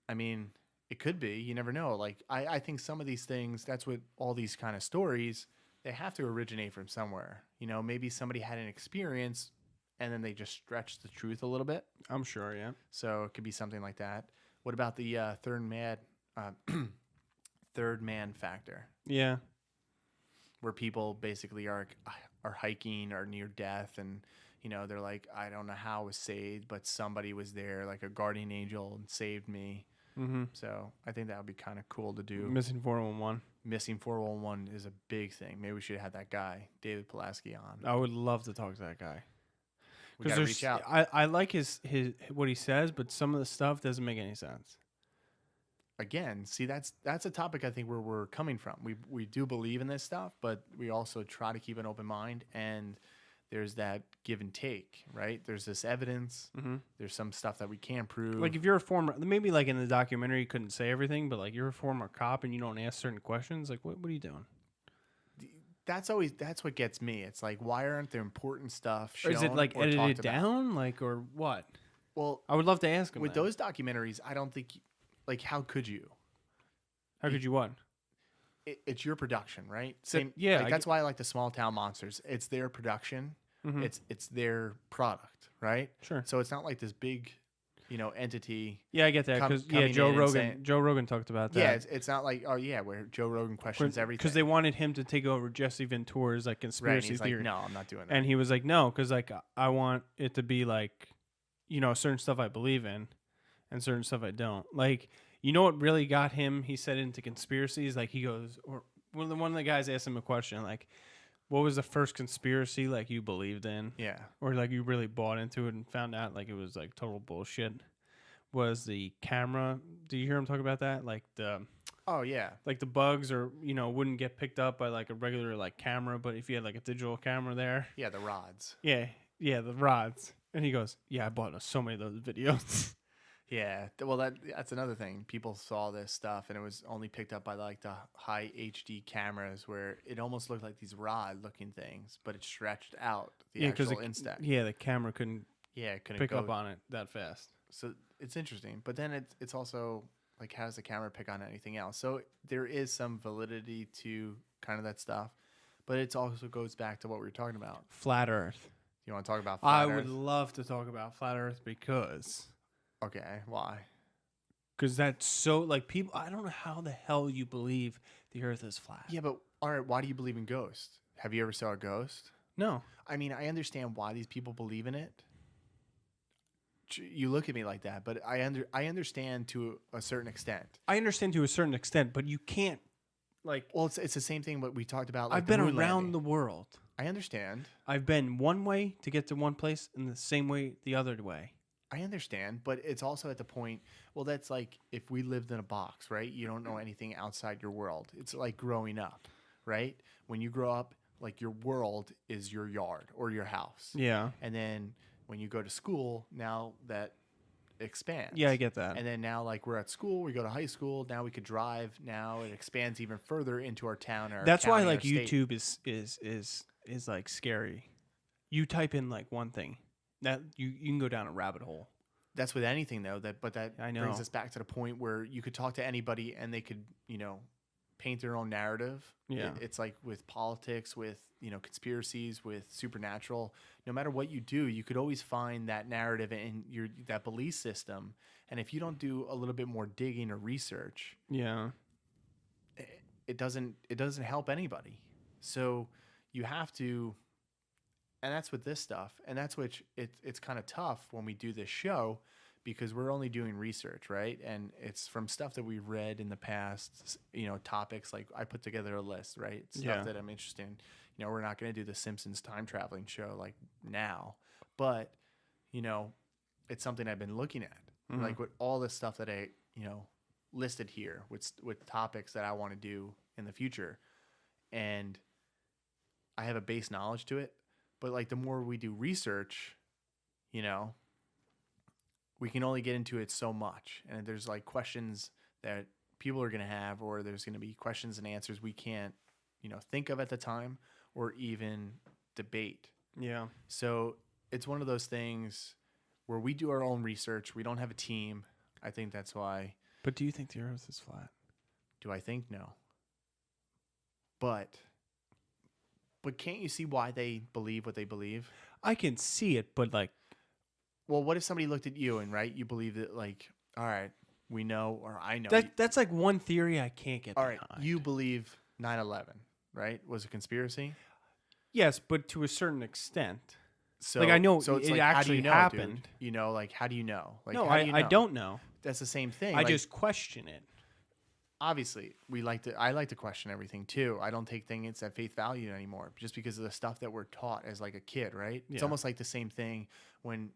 I mean, it could be. You never know. Like I think some of these things. That's what all these kind of stories. They have to originate from somewhere. Maybe somebody had an experience, and then they just stretched the truth a little bit. I'm sure, yeah. So it could be something like that. What about the third man factor, Yeah. where people basically are hiking or near death, and they're like, I don't know how I was saved, but somebody was there, like a guardian angel, and saved me. Mm-hmm. So I think that would be kind of cool to do. Missing 411. Missing 411 is a big thing. Maybe we should have that guy, David Pulaski, on. I would love to talk to that guy. We gotta reach out. I like his what he says, but some of the stuff doesn't make any sense. Again, see, that's a topic I think where we're coming from. We do believe in this stuff, but we also try to keep an open mind, and there's that give and take, right? There's this evidence. Mm-hmm. There's some stuff that we can't prove. Like if you're a former, maybe like in the documentary you couldn't say everything, but like you're a former cop and you don't ask certain questions, like what are you doing? That's what gets me. It's like, why aren't there important stuff shown? Or is it like or edited talked down, about? like, or what? Well, I would love to ask him with that. those documentaries, I don't think, like, how could you? How could you what? It's your production, right? Yeah, like, that's why I like the Small Town Monsters. It's their production. Mm-hmm. It's their product, right? Sure. So it's not like this big, entity. Yeah, I get that because coming Joe in and Rogan. saying- Joe Rogan talked about that. Yeah, it's not like where Joe Rogan questions everything Because they wanted him to take over Jesse Ventura's like right, and conspiracy he's theory. like, no, I'm not doing that. And he was like, no, because like I want it to be like, certain stuff I believe in, and certain stuff I don't. Like, what really got him? He said into conspiracies. Like he goes, or one of the guys asked him a question, like, what was the first conspiracy like you believed in? Yeah. Or like you really bought into it and found out like it was like total bullshit. Was the camera? Do you hear him talk about that? Like Oh yeah. like the bugs or wouldn't get picked up by like a regular like camera, but if you had like a digital camera there, Yeah, the rods. yeah, the rods. And he goes, yeah, I bought so many of those videos. Yeah. Well, that's another thing. People saw this stuff, and it was only picked up by like the high HD cameras, where it almost looked like these rod-looking things, but it stretched out the actual instack. Yeah, the camera couldn't It couldn't pick go. up on it that fast. So it's interesting, but then it's also like, how does the camera pick on anything else? So there is some validity to kind of that stuff, but it also goes back to what we were talking about. Flat Earth. You want to talk about flat I Earth? would love to talk about Flat Earth because Why? that's so like people. I don't know how the hell you believe the Earth is flat. Yeah, but all right, why do you believe in ghosts? Have you ever saw a ghost? No. I mean, I understand why these people believe in it. You look at me like that, but I understand to a certain extent. I understand to a certain extent, but you can't like. Well, it's the same thing what we talked about. Like I've been moon around landing. the world. I understand. I've been one way to get to one place and the same way the other way. I understand, but it's also at the point, well, that's like if we lived in a box, right? You don't know anything outside your world. It's like growing up, right? When you grow up, like your world is your yard or your house. Yeah. And then when you go to school, now that expands. Yeah, I get that. And then now, like, we're at school, we go to high school, now we could drive. Now it expands even further into our town. Or That's why county, like our state. YouTube is like scary. You type in like one thing, that you can go down a rabbit hole. That's with anything though. That I know. brings us back to the point where you could talk to anybody and they could, paint their own narrative. Yeah. It's like with politics, with conspiracies, with supernatural. No matter what you do, you could always find that narrative in that belief system. And if you don't do a little bit more digging or research, Yeah. it doesn't help anybody. So you have to, and that's with this stuff, and that's which it's kind of tough when we do this show, because we're only doing research, right? And it's from stuff that we've read in the past, topics like I put together a list, right? Stuff that I'm interested in. We're not going to do the Simpsons time traveling show like now, but, it's something I've been looking at. Like with all the stuff that I, listed here with topics that I want to do in the future. And I have a base knowledge to it, but like the more we do research, we can only get into it so much. And there's like questions that people are going to have, or there's going to be questions and answers we can't, think of at the time or even debate. Yeah. So it's one of those things where we do our own research. We don't have a team. I think that's why. But do you think the Earth is flat? Do I think? No. But can't you see why they believe what they believe? I can see it, but like, well, what if somebody looked at you and you believe that, like, all right, we know, or I know. That's like one theory I can't get behind. All right, you believe 9/11, right? Was a conspiracy? Yes, but to a certain extent. So, like I know so it's it like, actually happened. Dude? Like how do you know? Like, no, how do you know? I don't know. That's the same thing. I just question it. Obviously, I like to question everything too. I don't take things at faith value anymore, just because of the stuff that we're taught as like a kid, right? Yeah. It's almost like the same thing when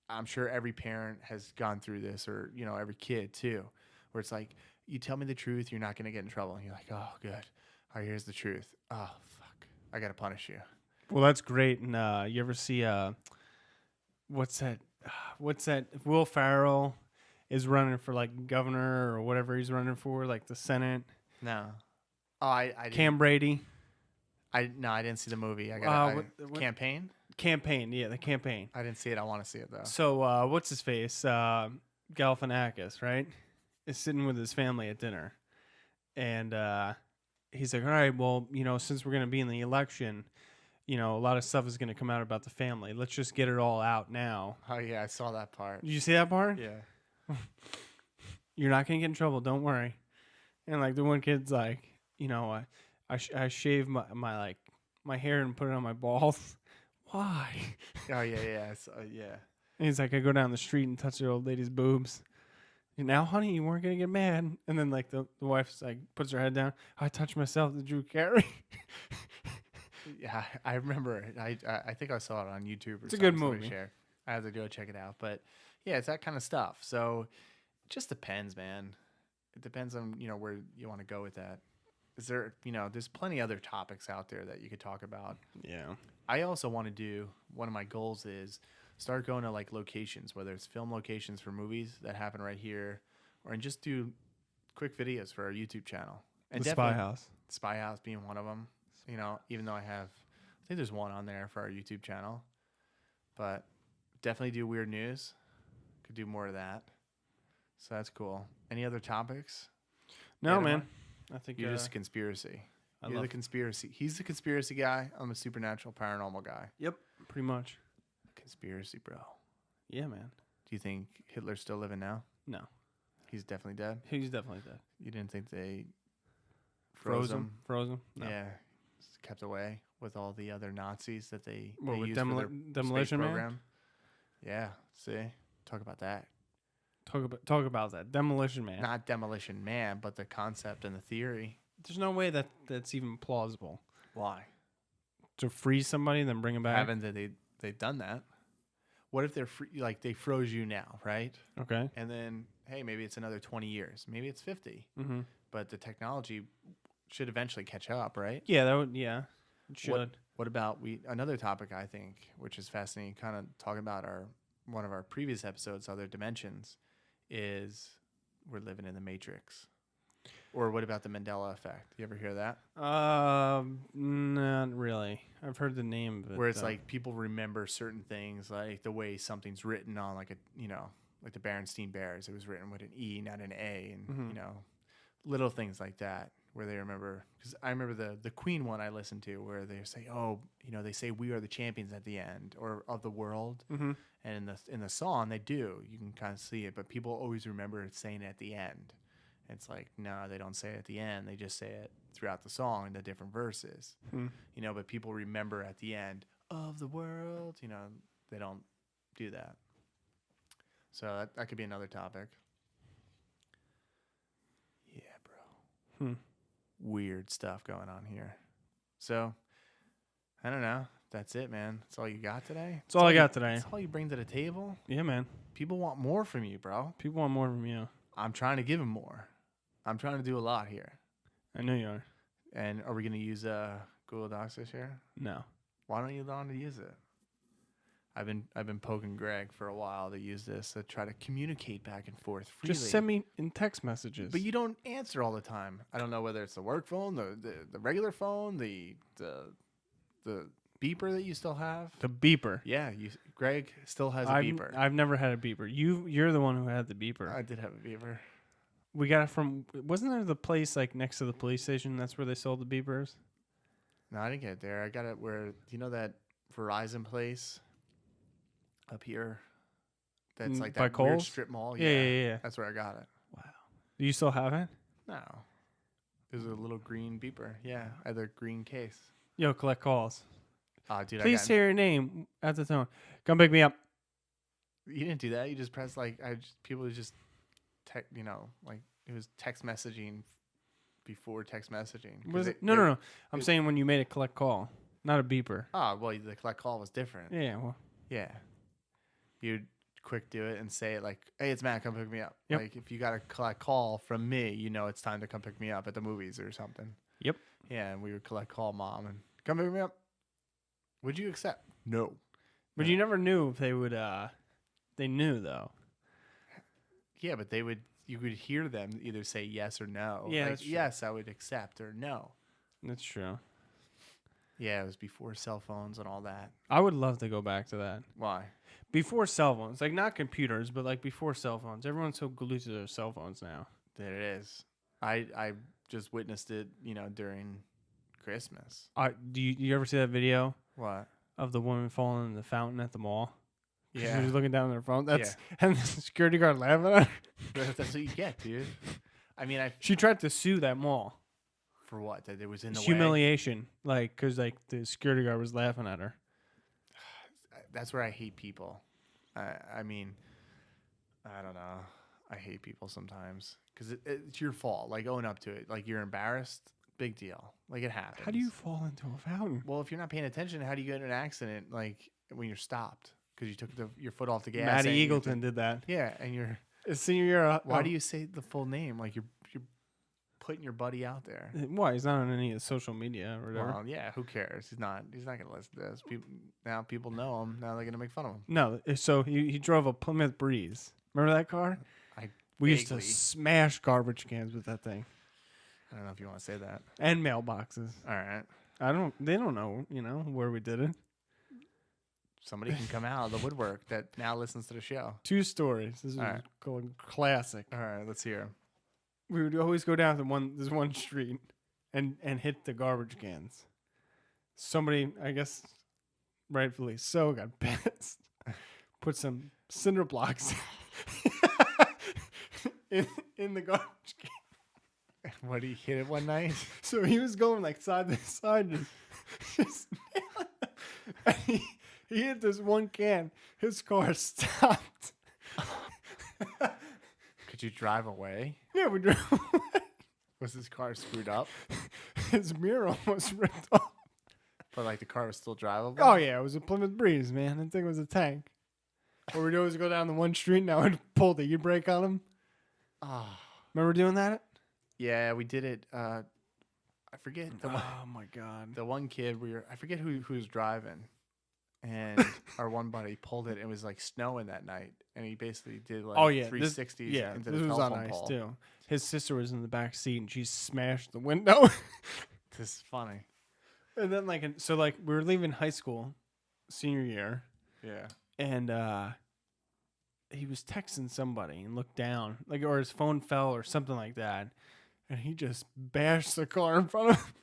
I'm sure every parent has gone through this, or every kid too, where it's like, you tell me the truth, you're not going to get in trouble, and you're like, oh, good. All right, here's the truth. Oh, fuck, I got to punish you. Well, that's great. And you ever see what's that? Will Ferrell is running for like governor or whatever he's running for, like the Senate. No. Oh, I didn't. Cam Brady. I didn't see the movie. I got Campaign. Campaign, yeah, the campaign. I didn't see it. I want to see it though. So what's his face? Galifianakis, right? Is sitting with his family at dinner, and he's like, all right, well, since we're gonna be in the election, a lot of stuff is going to come out about the family. Let's just get it all out now. Oh, yeah, I saw that part. Did you see that part? Yeah. You're not going to get in trouble. Don't worry. And, like, the one kid's like, I shave my hair and put it on my balls. Why? Oh, yeah. Yeah. And he's like, I go down the street and touch the old lady's boobs. And now, honey, you weren't going to get mad. And then, like, the wife's like, puts her head down. I touched myself. Did you carry? Yeah, I remember. I think I saw it on YouTube. It's a good movie. I have to go check it out. But yeah, it's that kind of stuff. So it just depends, man. It depends on where you want to go with that. Is there there's plenty other topics out there that you could talk about. Yeah. I also want to do, one of my goals is start going to like locations, whether it's film locations for movies that happen right here, or just do quick videos for our YouTube channel. And the Spy House. Spy House being one of them. Even though I think there's one on there for our YouTube channel, but definitely do weird news. Could do more of that. So that's cool. Any other topics? No, man. I think you're just a conspiracy. You're the conspiracy. He's the conspiracy guy. I'm a supernatural paranormal guy. Yep, pretty much. Conspiracy, bro. Yeah, man. Do you think Hitler's still living now? No. He's definitely dead? He's definitely dead. You didn't think they froze him? No. Yeah. Kept away with all the other Nazis that they with used for their Demolition space Man? program. Yeah, see, talk about that. Talk about that Demolition Man. Not Demolition Man, but the concept and the theory. There's no way that's even plausible. Why? To freeze somebody and then bring them back. Haven't they've done that? What if they're they froze you now, right? Okay. And then hey, maybe it's another 20 years, maybe it's 50, but the technology should eventually catch up, right? Yeah, that would. Yeah, it should. What about another topic I think, which is fascinating, kind of talking about one of our previous episodes, other dimensions, is we're living in the Matrix. Or what about the Mandela effect? You ever hear that? Not really. I've heard the name of it. Where it's like people remember certain things, like the way something's written on like like the Berenstain Bears. It was written with an E, not an A, and little things like that. Where they remember, because I remember the Queen one I listened to, where they say, "Oh, they say we are the champions at the end, or of the world." And in the song, they do. You can kind of see it, but people always remember it saying it at the end. It's like, no, they don't say it at the end. They just say it throughout the song in the different verses. But people remember at the end of the world. They don't do that. So that could be another topic. Yeah, bro. Weird stuff going on here. So, I don't know. That's it, man. That's all you got today? That's all I got today. That's all you bring to the table? Yeah, man. People want more from you, bro. People want more from you. I'm trying to give them more. I'm trying to do a lot here. I know you are. And are we going to use Google Docs this year? No. Why don't you want to use it? I've been poking Greg for a while to use this to try to communicate back and forth freely. Just send me in text messages. But you don't answer all the time. I don't know whether it's the work phone, the regular phone, the beeper that you still have. The beeper. Yeah, Greg still has a beeper. I've never had a beeper. You're the one who had the beeper. I did have a beeper. We got it from. Wasn't there the place like next to the police station? That's where they sold the beepers. No, I didn't get it there. I got it where that Verizon place up here. That's like by that weird Kohl's? strip mall. Yeah. That's where I got it. Wow. Do you still have it? No, there's a little green beeper. Yeah, I had a green case. Yo, collect calls. Dude, Please say your name at the tone. Come pick me up. You didn't do that. You just pressed people would just like it was text messaging before text messaging. Was it? No. I'm saying when you made a collect call, not a beeper. Oh, well, the collect call was different. Yeah, well. Yeah. You'd quick do it and say it like, hey, it's Matt, come pick me up. Yep. Like if you got a collect call from me, it's time to come pick me up at the movies or something. Yep. Yeah, and we would collect call mom and come pick me up. Would you accept? No. But you never knew if they would, they knew though. Yeah, but you could hear them either say yes or no. Yeah, like, that's true. yes, I would accept, or no. That's true. Yeah, it was before cell phones and all that. I would love to go back to that. Why? Before cell phones, like not computers, but like before cell phones. Everyone's so glued to their cell phones now. There it is. I just witnessed it, during Christmas. Do you ever see that video What? of the woman falling in the fountain at the mall? Yeah. She was looking down at her phone. And the security guard laughing at her. That's what you get, dude. I mean, She tried to sue that mall. For what? That it was in the way? Humiliation. Like, because like, the security guard was laughing at her. That's where I hate people. I mean, I don't know. I hate people sometimes because it's your fault. Like, own up to it. Like, you're embarrassed. Big deal. Like, it happens. How do you fall into a fountain? Well, if you're not paying attention, how do you get in an accident? Like, when you're stopped because you took your foot off the gas. Maddie Eagleton did that. Yeah, and you're senior year. Why do you say the full name? Like, you're putting your buddy out there. Why? He's not on any of the social media or whatever. Well, yeah, who cares? He's not gonna listen to this. People know him. Now they're gonna make fun of him. No, so he drove a Plymouth Breeze. Remember that car? We used to smash garbage cans with that thing. I don't know if you want to say that. And mailboxes. All right. They don't know, where we did it. Somebody can come out of the woodwork that now listens to the show. 2 stories. This is called classic. All right, let's hear 'em. We would always go down to this one street and hit the garbage cans. Somebody, I guess rightfully so, got pissed. Put some cinder blocks in the garbage can. What, he hit it one night? So he was going like side to side. And he hit this one can. His car stopped. Could you drive away? Yeah, we drove away. Was his car screwed up? His mirror almost ripped off. But like the car was still drivable? Oh yeah, it was a Plymouth Breeze, man. I think it was a tank. What we'd always go down the one street and I would pull the e-brake on him. Oh. Remember doing that? Yeah, we did it. I forget the one. Oh my god. The one kid I forget who was driving. And our one buddy pulled it. It was like snowing that night, and he basically did like 360s into the this was telephone on ice pole. too. His sister was in the back seat, and she smashed the window. This is funny. And then we were leaving high school, senior year. Yeah. And he was texting somebody and looked down, or his phone fell or something like that, and he just bashed the car in front of him.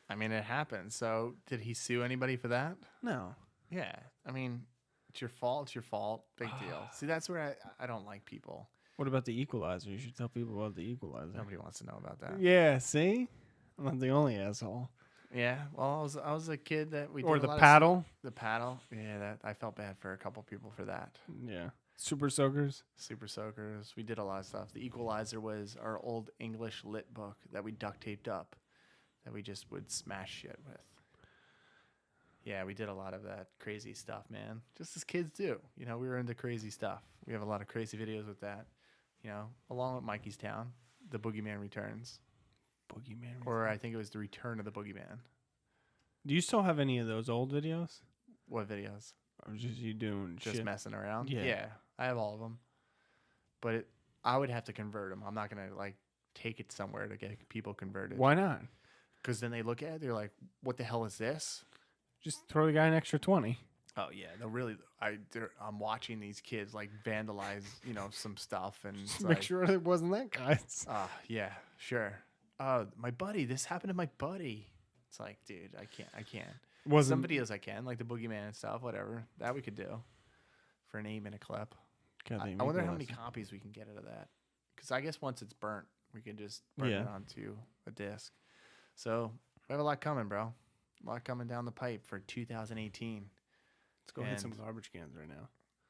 I mean, it happened. So, did he sue anybody for that? No. Yeah. I mean, it's your fault. It's your fault. Big deal. See, that's where I don't like people. What about the equalizer? You should tell people about the equalizer. Nobody wants to know about that. Yeah, see? I'm not the only asshole. Yeah. Well, I was a kid that we did Or a the lot paddle. The paddle. Yeah, I felt bad for a couple people for that. Yeah. Super Soakers. Super Soakers. We did a lot of stuff. The Equalizer was our old English lit book that we duct taped up, that we just would smash shit with. Yeah, we did a lot of that crazy stuff, man. Just as kids do. You know, we were into crazy stuff. We have a lot of crazy videos with that. You know, along with Mikey's Town, The Boogeyman Returns. Boogeyman. Or I think it was The Return of the Boogeyman. Do you still have any of those old videos? What videos? Or just you doing Just shit? messing around? Yeah. I have all of them. But I would have to convert them. I'm not going to, like, take it somewhere to get people converted. Why not? Because then they look at it, they're like, what the hell is this? Just throw the guy an extra 20. Oh yeah, they'll really. I'm watching these kids like vandalize, you know, some stuff, and it's Make like, sure it wasn't that guy's. yeah, sure. My buddy, this happened to my buddy. It's like, dude, I can't. Wasn't Some videos I can, like the Boogeyman and stuff, whatever. That we could do for an 8-minute clip. I wonder how many copies we can get out of that. Because I guess once it's burnt, we can just burn it onto a disc. So we have a lot coming, bro. A lot coming down the pipe for 2018. Let's go hit some garbage cans right now.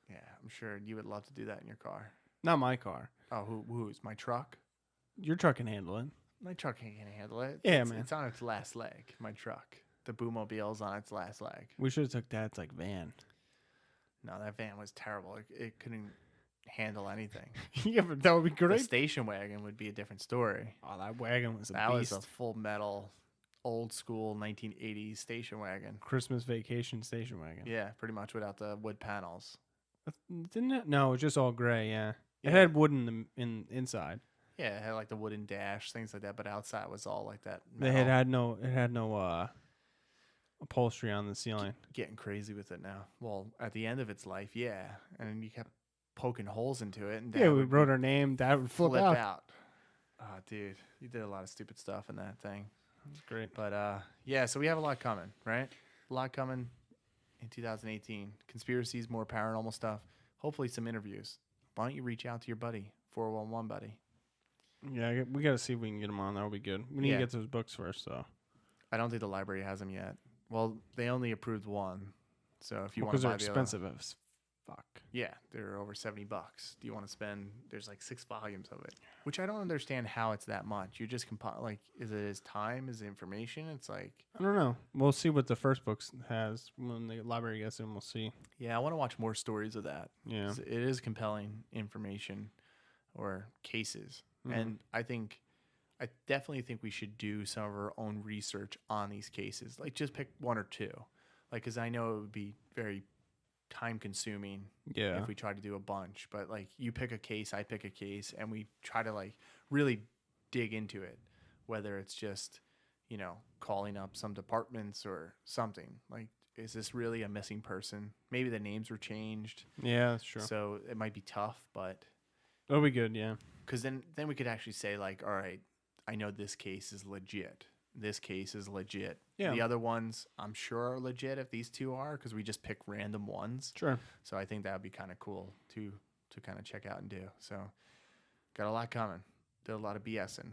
Yeah, I'm sure you would love to do that in your car. Not my car. Oh, who's? My truck? Your truck can handle it. My truck can't handle it. Yeah, man. It's on its last leg, my truck. The Boomobile's on its last leg. We should have took Dad's like van. No, that van was terrible. It couldn't handle anything. Yeah, but that would be great. The station wagon would be a different story. Oh, that wagon was a That beast. was a full metal, old school 1980s station wagon. Christmas vacation station wagon. Yeah, pretty much without the wood panels. Didn't it? No, it was just all gray. Yeah, Yeah. it had wood in the inside. Yeah, it had like the wooden dash, things like that, but outside was all like that It metal. had no upholstery on the ceiling. Getting crazy with it now. Well, at the end of its life, yeah. And you kept poking holes into it. And Yeah, we wrote our name. That would flip out. Oh, dude. You did a lot of stupid stuff in that thing. That's great. But, yeah, so we have a lot coming, right? A lot coming in 2018. Conspiracies, more paranormal stuff. Hopefully some interviews. Why don't you reach out to your buddy, 411 buddy? Yeah, we got to see if we can get them on. That'll be good. We need Yeah. to get those books first, though. I don't think the library has them yet. Well, they only approved one. So if you want Because to they're buy expensive as fuck. Yeah, they're over $70. Do you want to spend? There's like 6 volumes of it, which I don't understand how it's that much. You just like, is it his time? Is it information? It's like, I don't know. We'll see what the first book has when the library gets in. We'll see. yeah, I want to watch more stories of that. Yeah. 'Cause it is compelling information or cases, Mhm. and I definitely think we should do some of our own research on these cases. Like, just pick one or two, like, because I know it would be very time consuming Yeah. if we try to do a bunch, but like you pick a case, I pick a case, and we try to like really dig into it, whether it's just, you know, calling up some departments or something. Like, is this really a missing person? Maybe the names were changed, Yeah, that's true. so it might be tough, but That'll be good, yeah. because then we could actually say like, all right, I know this case is legit. This case is legit. Yeah. The other ones, I'm sure, are legit if these two are, because we just pick random ones. Sure. So I think that would be kind of cool to kind of check out and do. So got a lot coming. Did a lot of BSing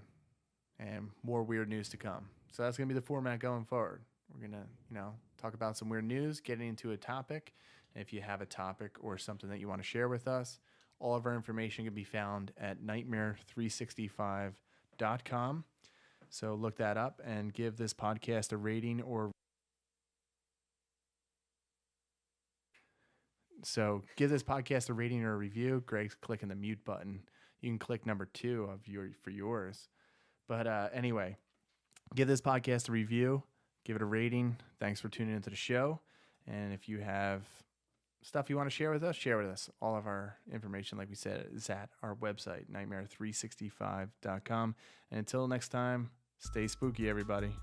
and more weird news to come. So that's going to be the format going forward. We're going to, you know, talk about some weird news, getting into a topic. And if you have a topic or something that you want to share with us, all of our information can be found at nightmare365.com. So look that up and give this podcast a rating or So give this podcast a rating or a review. Greg's clicking the mute button. You can click number 2 for yours. But anyway, give this podcast a review. Give it a rating. Thanks for tuning into the show. And if you have stuff you want to share with us, share with us. All of our information, like we said, is at our website, nightmare365.com. And until next time, stay spooky, everybody.